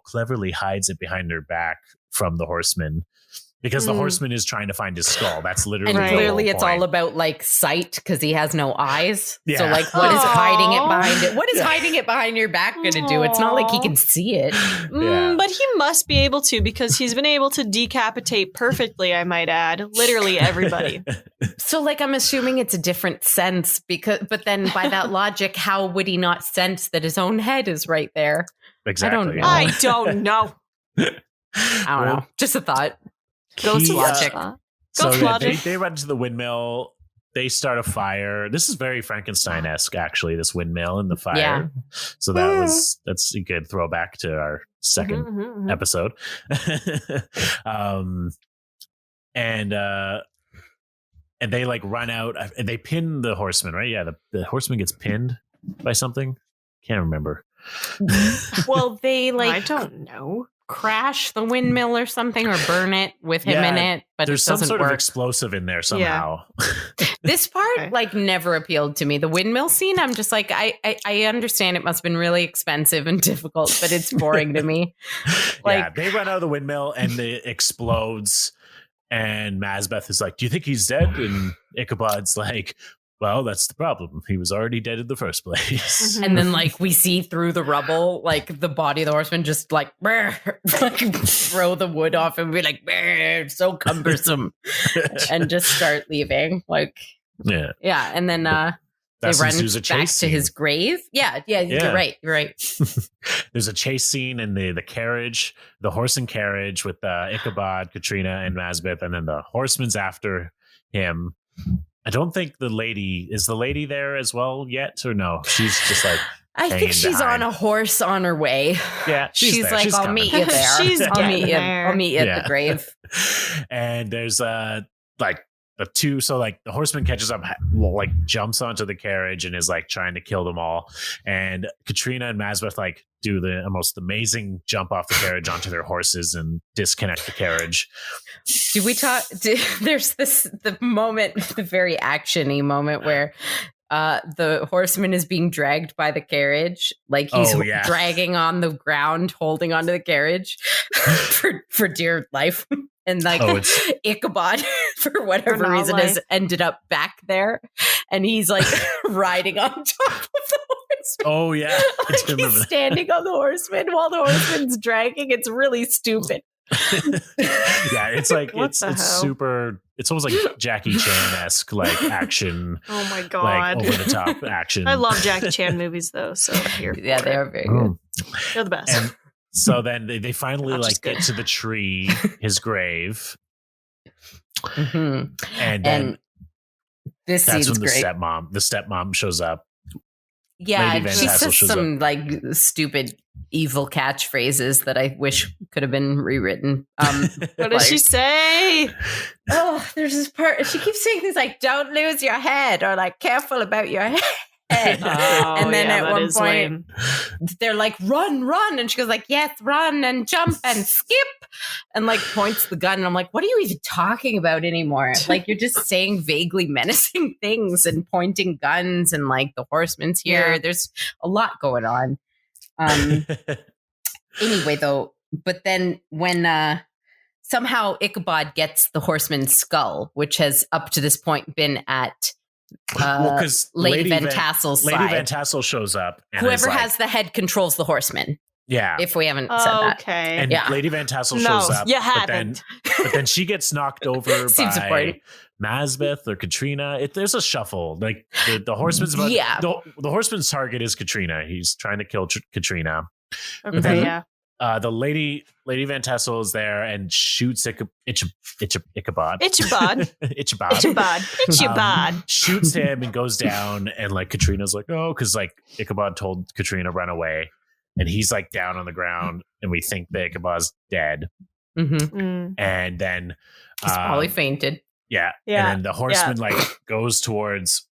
cleverly hides it behind her back from the horseman, because the horseman is trying to find his skull. That's literally and the clearly whole it's point. all about like sight, because he has no eyes. Yeah. So like, what is hiding it behind it? What is hiding it behind your back going to do? It's not like he can see it. But he must be able to, because he's been able to decapitate perfectly, I might add, literally everybody. So like, I'm assuming it's a different sense, but then by that logic, how would he not sense that his own head is right there? Exactly. I don't know. I don't know. Just a thought. Ghost logic. They run to the windmill. They start a fire. This is very Frankenstein-esque, actually, this windmill and the fire. Yeah. So that's a good throwback to our second episode. And they like run out and they pin the horseman, right? Yeah, the horseman gets pinned by something. Can't remember. Well, they like, I don't know, crash the windmill or something, or burn it with him in it, but there's it doesn't some sort work. of explosive in there somehow. This part like never appealed to me. The windmill scene, I'm just like, I understand it must have been really expensive and difficult, but it's boring to me. Like, yeah, they run out of the windmill and it explodes, and Mazbeth is like, do you think he's dead? And Ichabod's like, well, that's the problem. He was already dead in the first place. and then like we see through the rubble, like the body of the horseman just like, like throw the wood off and be like, so cumbersome, and just start leaving. Like, yeah. And then they run back to his grave. Yeah. You're right. There's a chase scene in the carriage, the horse and carriage with Ichabod, Katrina, and Mazbeth, and then the horseman's after him. I don't think is the lady there as well yet, or no? She's just like, I think she's on a horse on her way. Yeah, she's like, I'll meet you there. I'll meet you at the grave. And there's like the two, so like the horseman catches up, like jumps onto the carriage and is like trying to kill them all, and Katrina and Mazbeth like do the most amazing jump off the carriage onto their horses and disconnect the carriage. Do we talk? There's the moment, the very actiony moment where the horseman is being dragged by the carriage, like he's dragging on the ground, holding onto the carriage for dear life. And like Ichabod, for whatever reason, has ended up back there, and he's like riding on top of the horseman. Oh yeah, like he's standing on the horseman while the horseman's dragging. It's really stupid. Yeah, it's like it's super. It's almost like Jackie Chan-esque, like action. Oh my god, like over the top action. I love Jackie Chan movies though. So they are very good. They're the best. And so then they finally like get to the tree, his grave, and then this that's scene's when great. the stepmom shows up. Yeah, she says some like stupid evil catchphrases that I wish could have been rewritten. What does she say? Oh, there's this part. She keeps saying things like, don't lose your head, or like, careful about your head. And then at one point they're like, run, and she goes like, yes, run and jump and skip, and like points the gun, and I'm like, what are you even talking about anymore? Like, you're just saying vaguely menacing things and pointing guns, and like the horseman's here. There's a lot going on. Anyway though, but then when somehow Ichabod gets the horseman's skull, which has up to this point been at because Lady Van Tassel's side. Lady Van Tassel shows up. And whoever has the head controls the horseman. Yeah. If we haven't said that. Okay. And Lady Van Tassel shows up. You haven't. But then she gets knocked over by Mazbeth or Katrina. There's a shuffle. Like the horseman's the horseman's target is Katrina. He's trying to kill Katrina. Okay, then, the Lady Van Tassel is there and shoots Ichabod. Shoots him and goes down, and like Katrina's like, oh, because like Ichabod told Katrina run away, and he's like down on the ground, and we think that Ichabod's dead. Mm-hmm. And then he's probably fainted. Yeah. And then the horseman like goes towards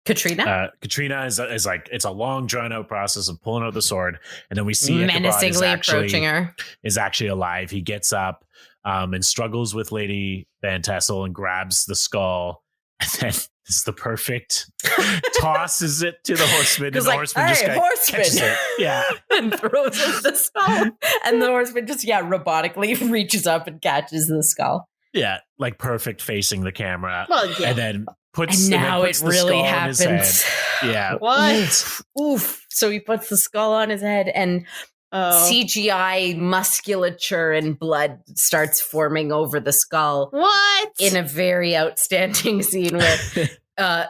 Katrina. Katrina is like, it's a long drawn out process of pulling out the sword, and then we see menacingly approaching her. Is actually alive. He gets up, and struggles with Lady Van Tassel and grabs the skull. And then it's the perfect tosses it to the Horseman, and the Horseman just catches it. Yeah. And throws it the skull. And the Horseman just, robotically reaches up and catches the skull. Yeah, like perfect facing the camera. Well, yeah. And then puts And the now it skull really on his happens. head. Yeah. What? Oof. So he puts the skull on his head, and CGI musculature and blood starts forming over the skull. What? In a very outstanding scene where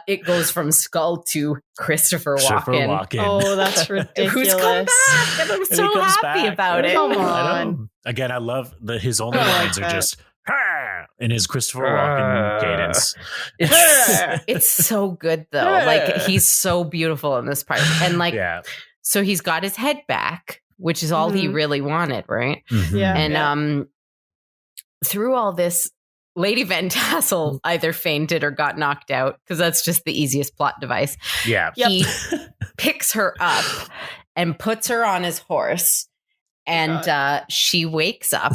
it goes from skull to Christopher Walken. Oh, that's ridiculous. Who's come back? And I'm so happy about it. Come on. I know. Again, I love his only lines are just in his Christopher Walken cadence. It's so good though. Like, he's so beautiful in this part. And like, so he's got his head back, which is all he really wanted, right? Mm-hmm. Yeah. And through all this, Lady Van Tassel either fainted or got knocked out, because that's just the easiest plot device. Yeah. He picks her up and puts her on his horse, and she wakes up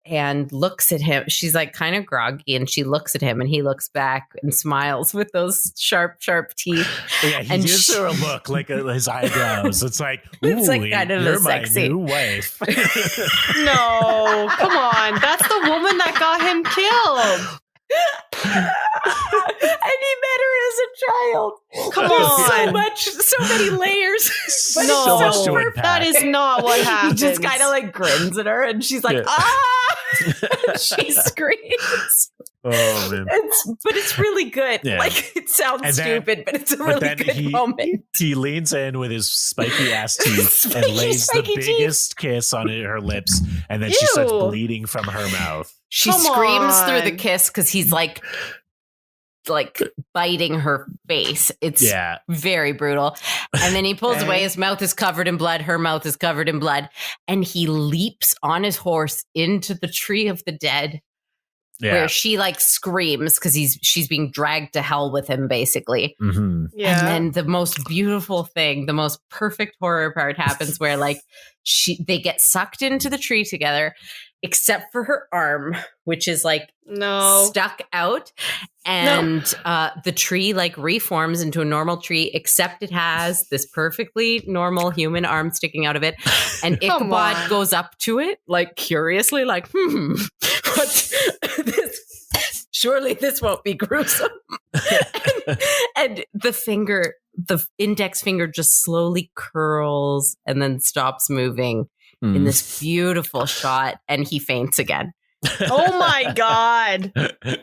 and looks at him. She's like kind of groggy, and she looks at him, and he looks back and smiles with those sharp, sharp teeth. Yeah, he gives her a look, like his eyebrows. It's like, ooh, it's like kind of you're sexy. my new wife. No, come on. That's the woman that got him killed. And he met her as a child. Come on. So many layers. But No, it's so perfect. that is not what He happened. just kind of like grins at her, and she's like, she screams. Oh, man. But it's really good. Yeah. Like, it sounds stupid, but it's a really good moment. He leans in with his spiky ass teeth Spiky, and lays the spiky biggest kiss on her lips, and then she starts Ew. bleeding from her mouth. She Come screams through the on. kiss because he's like biting her face. It's very brutal. And then he pulls away. His mouth is covered in blood. Her mouth is covered in blood. And he leaps on his horse into the tree of the dead, where she like screams because she's being dragged to hell with him, basically. Mm-hmm. Yeah. And then the most beautiful thing, the most perfect horror part happens where like they get sucked into the tree together, except for her arm, which is like stuck out. And the tree like reforms into a normal tree, except it has this perfectly normal human arm sticking out of it. And Ichabod goes up to it, like curiously, like, what's this? Surely this won't be gruesome. and the index finger just slowly curls and then stops moving in this beautiful shot, and he faints again. Oh my God.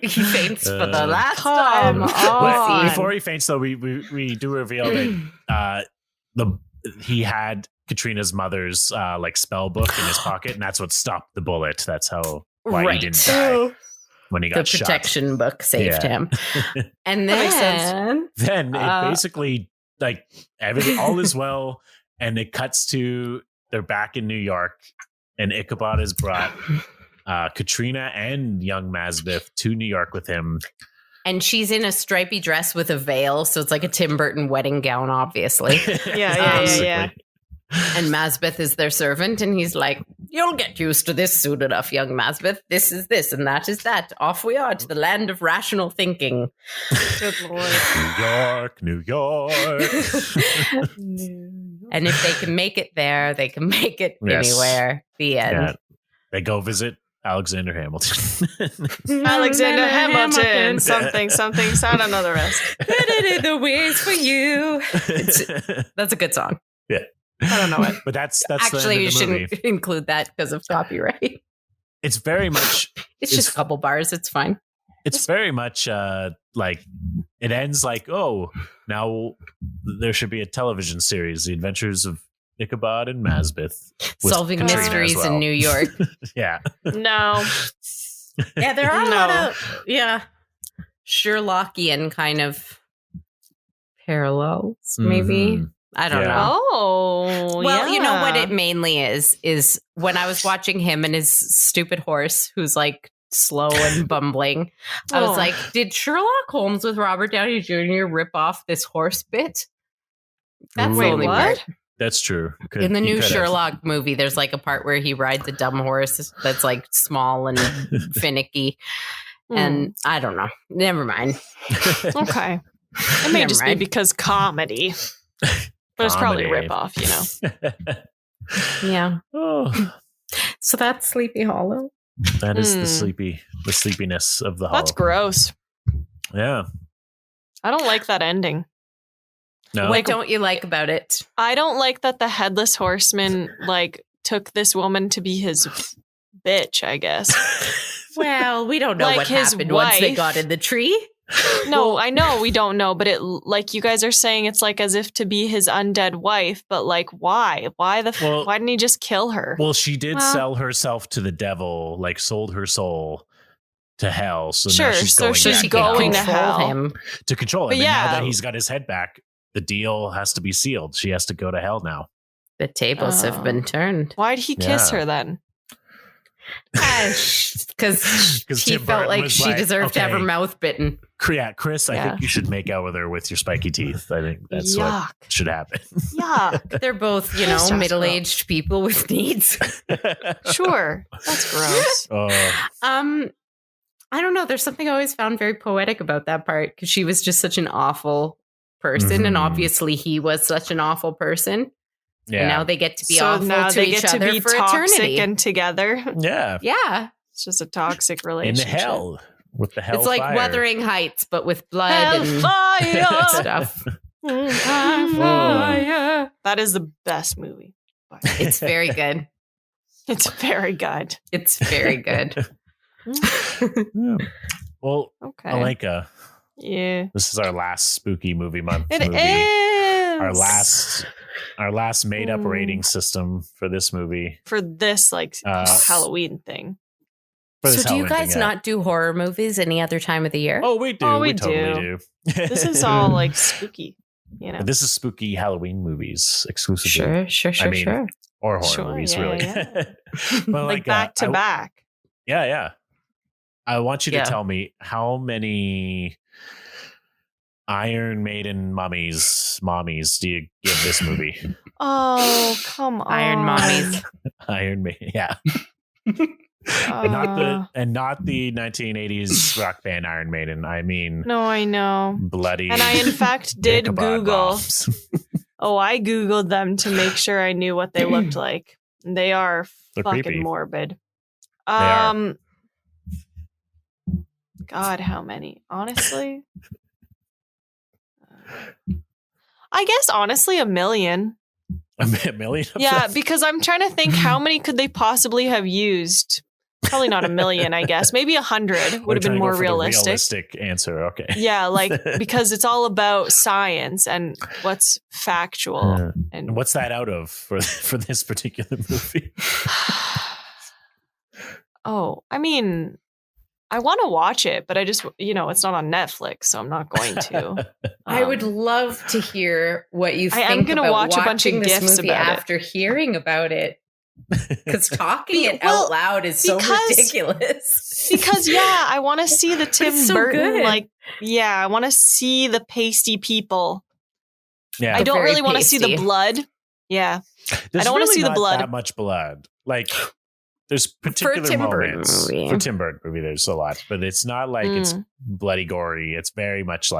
He faints for the last time. Well, before he faints, though, we do reveal that he had Katrina's mother's like spell book in his pocket, and that's what stopped the bullet. That's why he didn't die when he got shot. The protection book saved him. And then it basically like all is well, and it cuts to they're back in New York, and Ichabod has brought Katrina and young Mazbeth to New York with him. And she's in a stripy dress with a veil, so it's like a Tim Burton wedding gown, obviously. Yeah. And Mazbeth is their servant, and he's like, "You'll get used to this soon enough, young Mazbeth. This is this, and that is that. Off we are to the land of rational thinking." Good Lord. New York. And if they can make it there, they can make it anywhere. The end. Yeah. They go visit Alexander Hamilton. Alexander Hamilton. Something. Sound on the rest. The ways for you. That's a good song. Yeah. I don't know it. But that's actually, the you shouldn't movie. include that because of copyright. It's very much. It's just a couple bars. It's fine. It's very much like it ends like, oh, now there should be a television series, The Adventures of Ichabod and Mazbeth, solving Katrina mysteries in New York. Yeah. No. Yeah, there are a lot of Sherlockian kind of parallels, maybe. I don't know. Oh, well, you know what it mainly is when I was watching him and his stupid horse, who's like slow and bumbling. I was like, did Sherlock Holmes with Robert Downey Jr. rip off this horse bit? That's the only part. That's true. In the new Sherlock movie, there's like a part where he rides a dumb horse that's like small and finicky. And I don't know. Never mind. Okay. It may just be because comedy. But it's probably a ripoff, Yeah. Oh. So that's Sleepy Hollow. That is the sleepiness of the Hollow. That's gross. Yeah. I don't like that ending. No. What don't you like about it? I don't like that the Headless Horseman took this woman to be his bitch, I guess. Well, we don't know what happened once they got in the tree. No, I know we don't know, but you guys are saying it's as if to be his undead wife, but why? Why didn't he just kill her? Well, she did sell herself to the devil, sold her soul to hell. So now she's going to hell to control him. And now that he's got his head back, the deal has to be sealed. She has to go to hell now. The tables have been turned. Why'd he kiss her then? Because he felt like she deserved to have her mouth bitten. Yeah, Chris, I think you should make out with her with your spiky teeth. I think that's what should happen. Yuck. They're both, middle-aged people with needs. Sure. That's gross. I don't know. There's something I always found very poetic about that part because she was just such an awful person. And obviously he was such an awful person. Yeah. And now they get to be awful to each other for eternity. And together. Yeah. Yeah. It's just a toxic relationship. In hell. With the hell It's like fire. Wuthering Heights, but with blood and stuff. Fire. That is the best movie. It's very good. It's very good. It's very good. Yeah. Well, okay. Alenka. Yeah. This is our last spooky movie month. It movie. is. Our last made up rating system for this movie. For this Halloween thing. So do you guys not do horror movies any other time of the year? Oh, we do. Oh, we totally do. This is all spooky, This is spooky Halloween movies exclusively. Sure. Or horror movies, really. Yeah. But back to back. Yeah. I want you to tell me how many Iron Maiden mommies do you give this movie? Oh, come on. Iron mommies. Iron Maiden, yeah. And not the 1980s rock band Iron Maiden. I mean, no, I know. Bloody. And I, in fact, did Google. Moms. I Googled them to make sure I knew what they looked like. They're fucking creepy. morbid. They are. God, how many? Honestly, I guess honestly, 1 million. A million? Yeah, because I'm trying to think how many could they possibly have used. Probably not 1 million, I guess. Maybe 100 would have been more realistic. Realistic answer, okay. Yeah, because it's all about science and what's factual. And what's that out of for this particular movie? I mean, I want to watch it, but I just, it's not on Netflix, so I'm not going to. I would love to hear what you think. I am going to watch a bunch of this GIFs movie about after hearing about it. Because talking it out loud is so ridiculous. Because I want to see the Tim Burton. Good. I want to see the pasty people. Yeah, I don't really want to see the blood. Yeah, I don't want to see the blood. That much blood, there's particular moments for Tim Burton movie. There's a lot, but it's not it's bloody gory. It's very much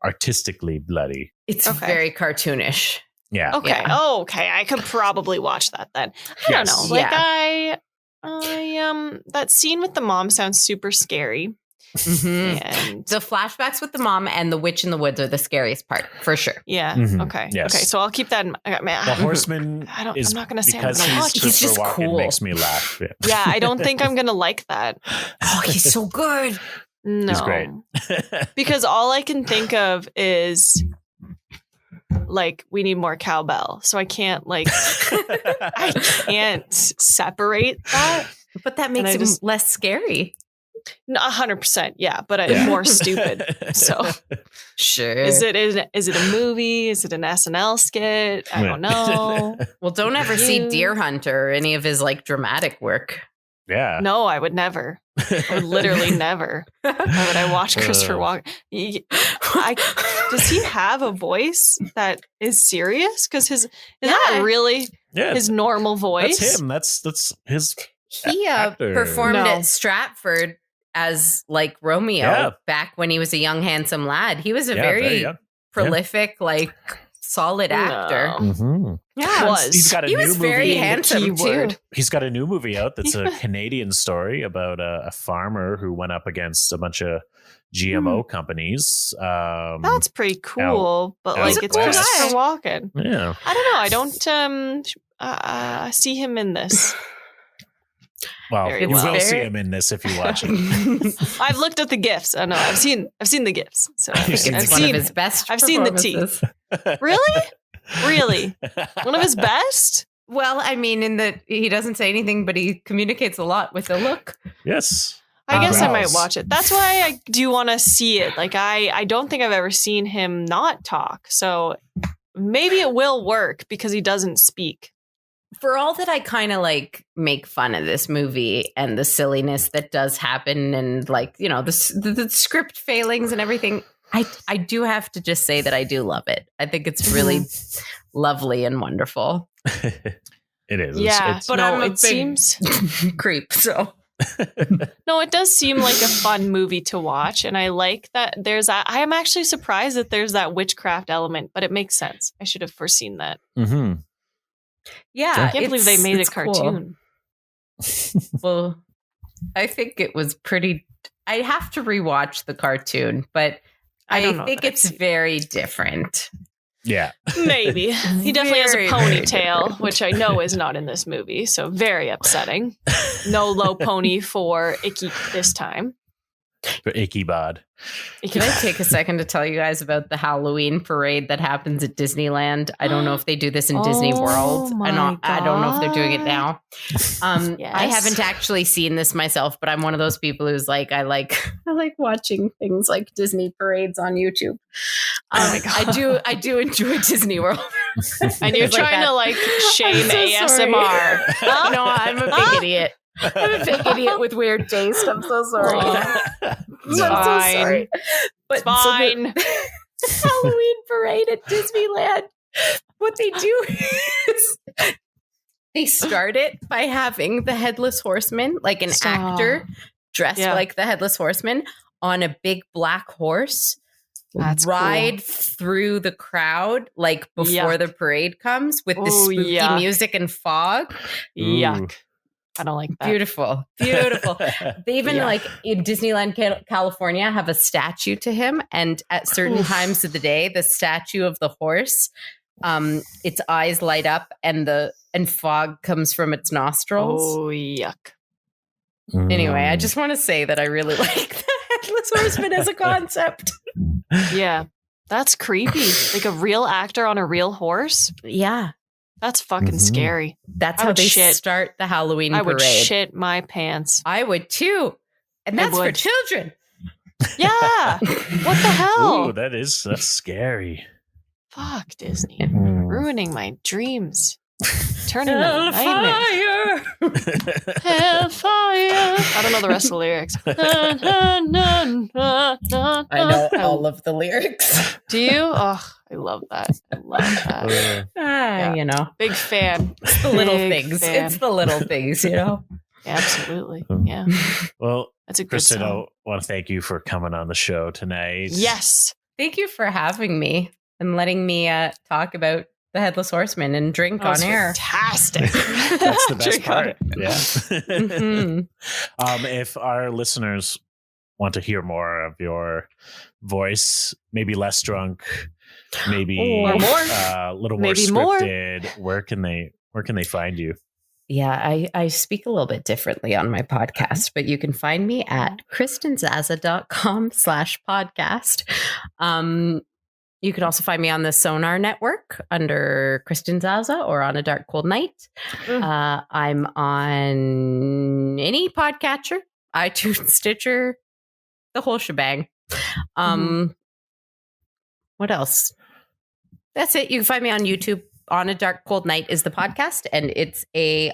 artistically bloody. It's very cartoonish. Yeah. Okay. Yeah. Oh, okay. I could probably watch that then. I don't know. I that scene with the mom sounds super scary. Mm-hmm. And the flashbacks with the mom and the witch in the woods are the scariest part, for sure. Yeah. Mm-hmm. Okay. Yes. Okay. So I'll keep that in mind. The Horseman I'm not going to say I'm because going to watch. He's just cool. Makes me laugh. Yeah. I don't think I'm going to like that. Oh, he's so good. No. He's great. Because all I can think of is we need more cowbell. So I can't I can't separate that. But that makes him less scary. 100%. Yeah. But more stupid. So sure. Is it a movie? Is it an SNL skit? I don't know. Well, don't ever see Deer Hunter or any of his dramatic work. Yeah. No, I would never. I would literally never. Why would I watch Christopher Walken? Does he have a voice that is serious? Because is that really his normal voice? That's him. That's his. He performed at Stratford as like Romeo back when he was a young, handsome lad. He was a very prolific, like solid actor. Mm-hmm. Yeah, he was very handsome too. He's got a new movie out that's a Canadian story about a farmer who went up against a bunch of GMO companies. That's pretty cool, but like it's Christopher Walken. Yeah, I don't know. I don't see him in this. Well, you will see him in this if you watch it. I've looked at the GIFs. I know I've seen the GIFs. So it's one of his best. I've seen the teeth. Really? One of his best? Well, I mean, in that he doesn't say anything, but he communicates a lot with the look. Yes. I guess I might watch it. That's why I do want to see it. Like I don't think I've ever seen him not talk. So maybe it will work because he doesn't speak. For all that I kind of like make fun of this movie and the silliness that does happen and like, you know, the script failings and everything, I do have to just say that I do love it. I think it's really lovely and wonderful. It is. Yeah, but I'm a big creep, so. No, it does seem like a fun movie to watch. And I like that there's that. I am actually surprised that there's that witchcraft element, but it makes sense. I should have foreseen that. Mm-hmm. Yeah. I can't believe they made a cartoon. Cool. Well, I think it was pretty. I have to rewatch the cartoon, but I think it's very different. Yeah. Maybe. He definitely has a ponytail, which I know is not in this movie, so very upsetting. No low pony for Icky this time. For Icky Bod. Can I take a second to tell you guys about the Halloween parade that happens at Disneyland? I don't know if they do this in Disney World. I don't know if they're doing it now. Yes. I haven't actually seen this myself, but I'm one of those people who's like, I like watching things like Disney parades on YouTube. I do enjoy Disney World. And you're trying to like shame ASMR. Huh? No, I'm a big idiot. I'm a big idiot with weird taste. I'm so sorry. I'm so sorry. But fine. So the Halloween parade at Disneyland, what they do is they start it by having the Headless Horseman, like an actor dressed like the Headless Horseman on a big black horse. That's ride through the crowd like before the parade comes with the spooky music and fog. Yuck. I don't like that. Beautiful. They even like in Disneyland, California, have a statue to him. And at certain times of the day, the statue of the horse, its eyes light up and fog comes from its nostrils. Oh, yuck. Anyway, I just want to say that I really like the Headless Horseman as a concept. Yeah. That's creepy. Like a real actor on a real horse? Yeah. That's fucking scary. That's how they start the Halloween parade. I would shit my pants. I would too. And that's for children. Yeah. What the hell? Ooh, that's scary. Fuck Disney. Ruining my dreams. Turning them nightmares. Hellfire. I don't know the rest of the lyrics. I know all of the lyrics. Do you? Oh, I love that. You know. Big fan. It's the little things. It's the little things, you know? Yeah, absolutely. Yeah. Well, that's a good Kristen, song. I want to thank you for coming on the show tonight. Yes. Thank you for having me and letting me talk about the Headless Horseman and drink on air. Fantastic. That's the best part. Yeah. Mm-hmm. If our listeners want to hear more of your voice, maybe less drunk, maybe or more, a little more scripted, where can they find you? Yeah, I speak a little bit differently on my podcast, but you can find me at kristenzaza.com/podcast. You can also find me on the Sonar Network under Kristen Zaza or on A Dark Cold Night. I'm on any podcatcher, iTunes, Stitcher, the whole shebang. What else? That's it. You can find me on YouTube. On A Dark Cold Night is the podcast, and it's a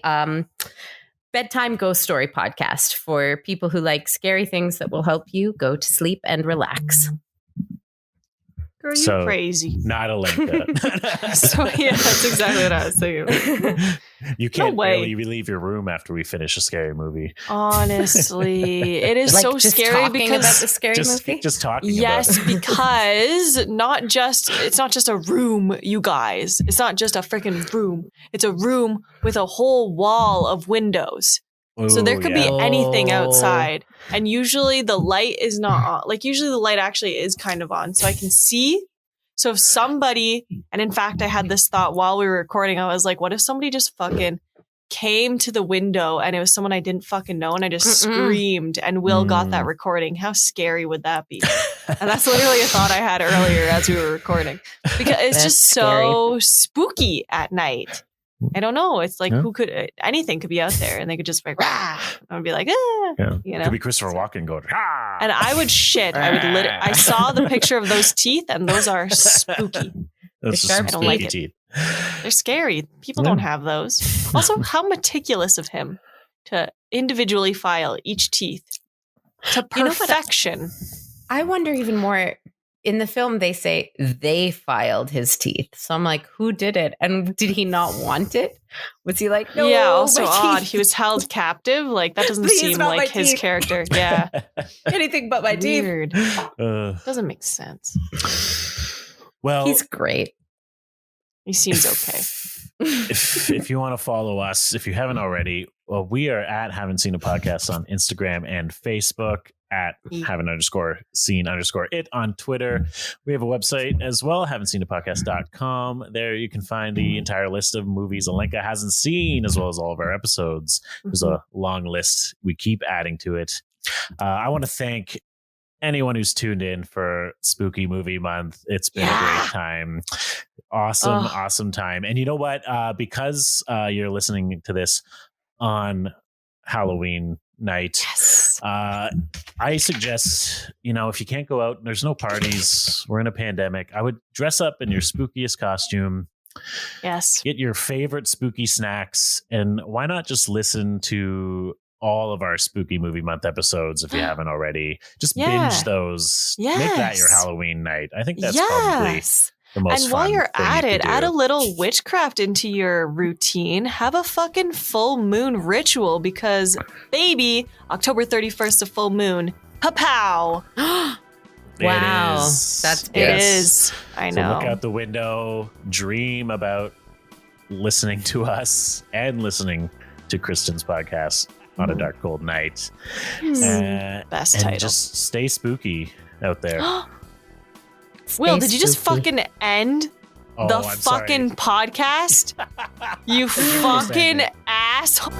bedtime ghost story podcast for people who like scary things that will help you go to sleep and relax. Girl, you crazy. Not a Lenka. So yeah, that's exactly what I was thinking. You can't really leave your room after we finish a scary movie. Honestly, it is like so just scary talking because about the scary movie. Just talking. Yes, about it. because it's not just a room, you guys. It's not just a freaking room. It's a room with a whole wall of windows. So there could be anything outside. And usually the light is not on. Like usually the light actually is kind of on so I can see. So if somebody, and in fact, I had this thought while we were recording, I was like, what if somebody just fucking came to the window and it was someone I didn't fucking know and I just screamed and Will got that recording? How scary would that be? And that's literally a thought I had earlier as we were recording. Because it's just so spooky at night. I don't know. It's like anything could be out there and they could just be like, rah! I would be like, ah, you know? Could be Christopher Walken going, ah! And I would shit. I saw the picture of those teeth and those are spooky. Those are I don't like it. Teeth. They're scary. People don't have those. Also, how meticulous of him to individually file each teeth to perfection. You know I wonder even more. In the film, they say they filed his teeth. So I'm like, who did it? And did he not want it? Was he like, no? Yeah, also odd. He was held captive. Like, that doesn't seem like his character. Yeah. Anything but my Weird. teeth. Doesn't make sense. Well, he's great. He seems okay. If you want to follow us, if you haven't already, well, we are at Haven't Seen a Podcast on Instagram and Facebook, at haven't_seen_it on Twitter. We have a website as well, haven'tseenapodcast.com. There you can find the entire list of movies Alenka hasn't seen, as well as all of our episodes. There's a long list. We keep adding to it. I want to thank anyone who's tuned in for Spooky Movie Month. It's been a great time. Awesome time. And you know what? Because you're listening to this on Halloween night, I suggest, if you can't go out and there's no parties, we're in a pandemic, I would dress up in your spookiest costume. Yes. Get your favorite spooky snacks, and why not just listen to all of our Spooky Movie Month episodes if you haven't already. Just binge those. Yes. Make that your Halloween night. I think that's probably the most And while fun you're thing at you it, could add do. a little witchcraft into your routine. Have a fucking full moon ritual because, baby, October 31st, a full moon. Pa-pow! Wow. It is. That's big. It is. I know. So look out the window, dream about listening to us and listening to Kristen's podcast on a dark, cold night. Best and title. Just stay spooky out there. Will, did you just spooky. fucking end the I'm fucking podcast? You fucking asshole.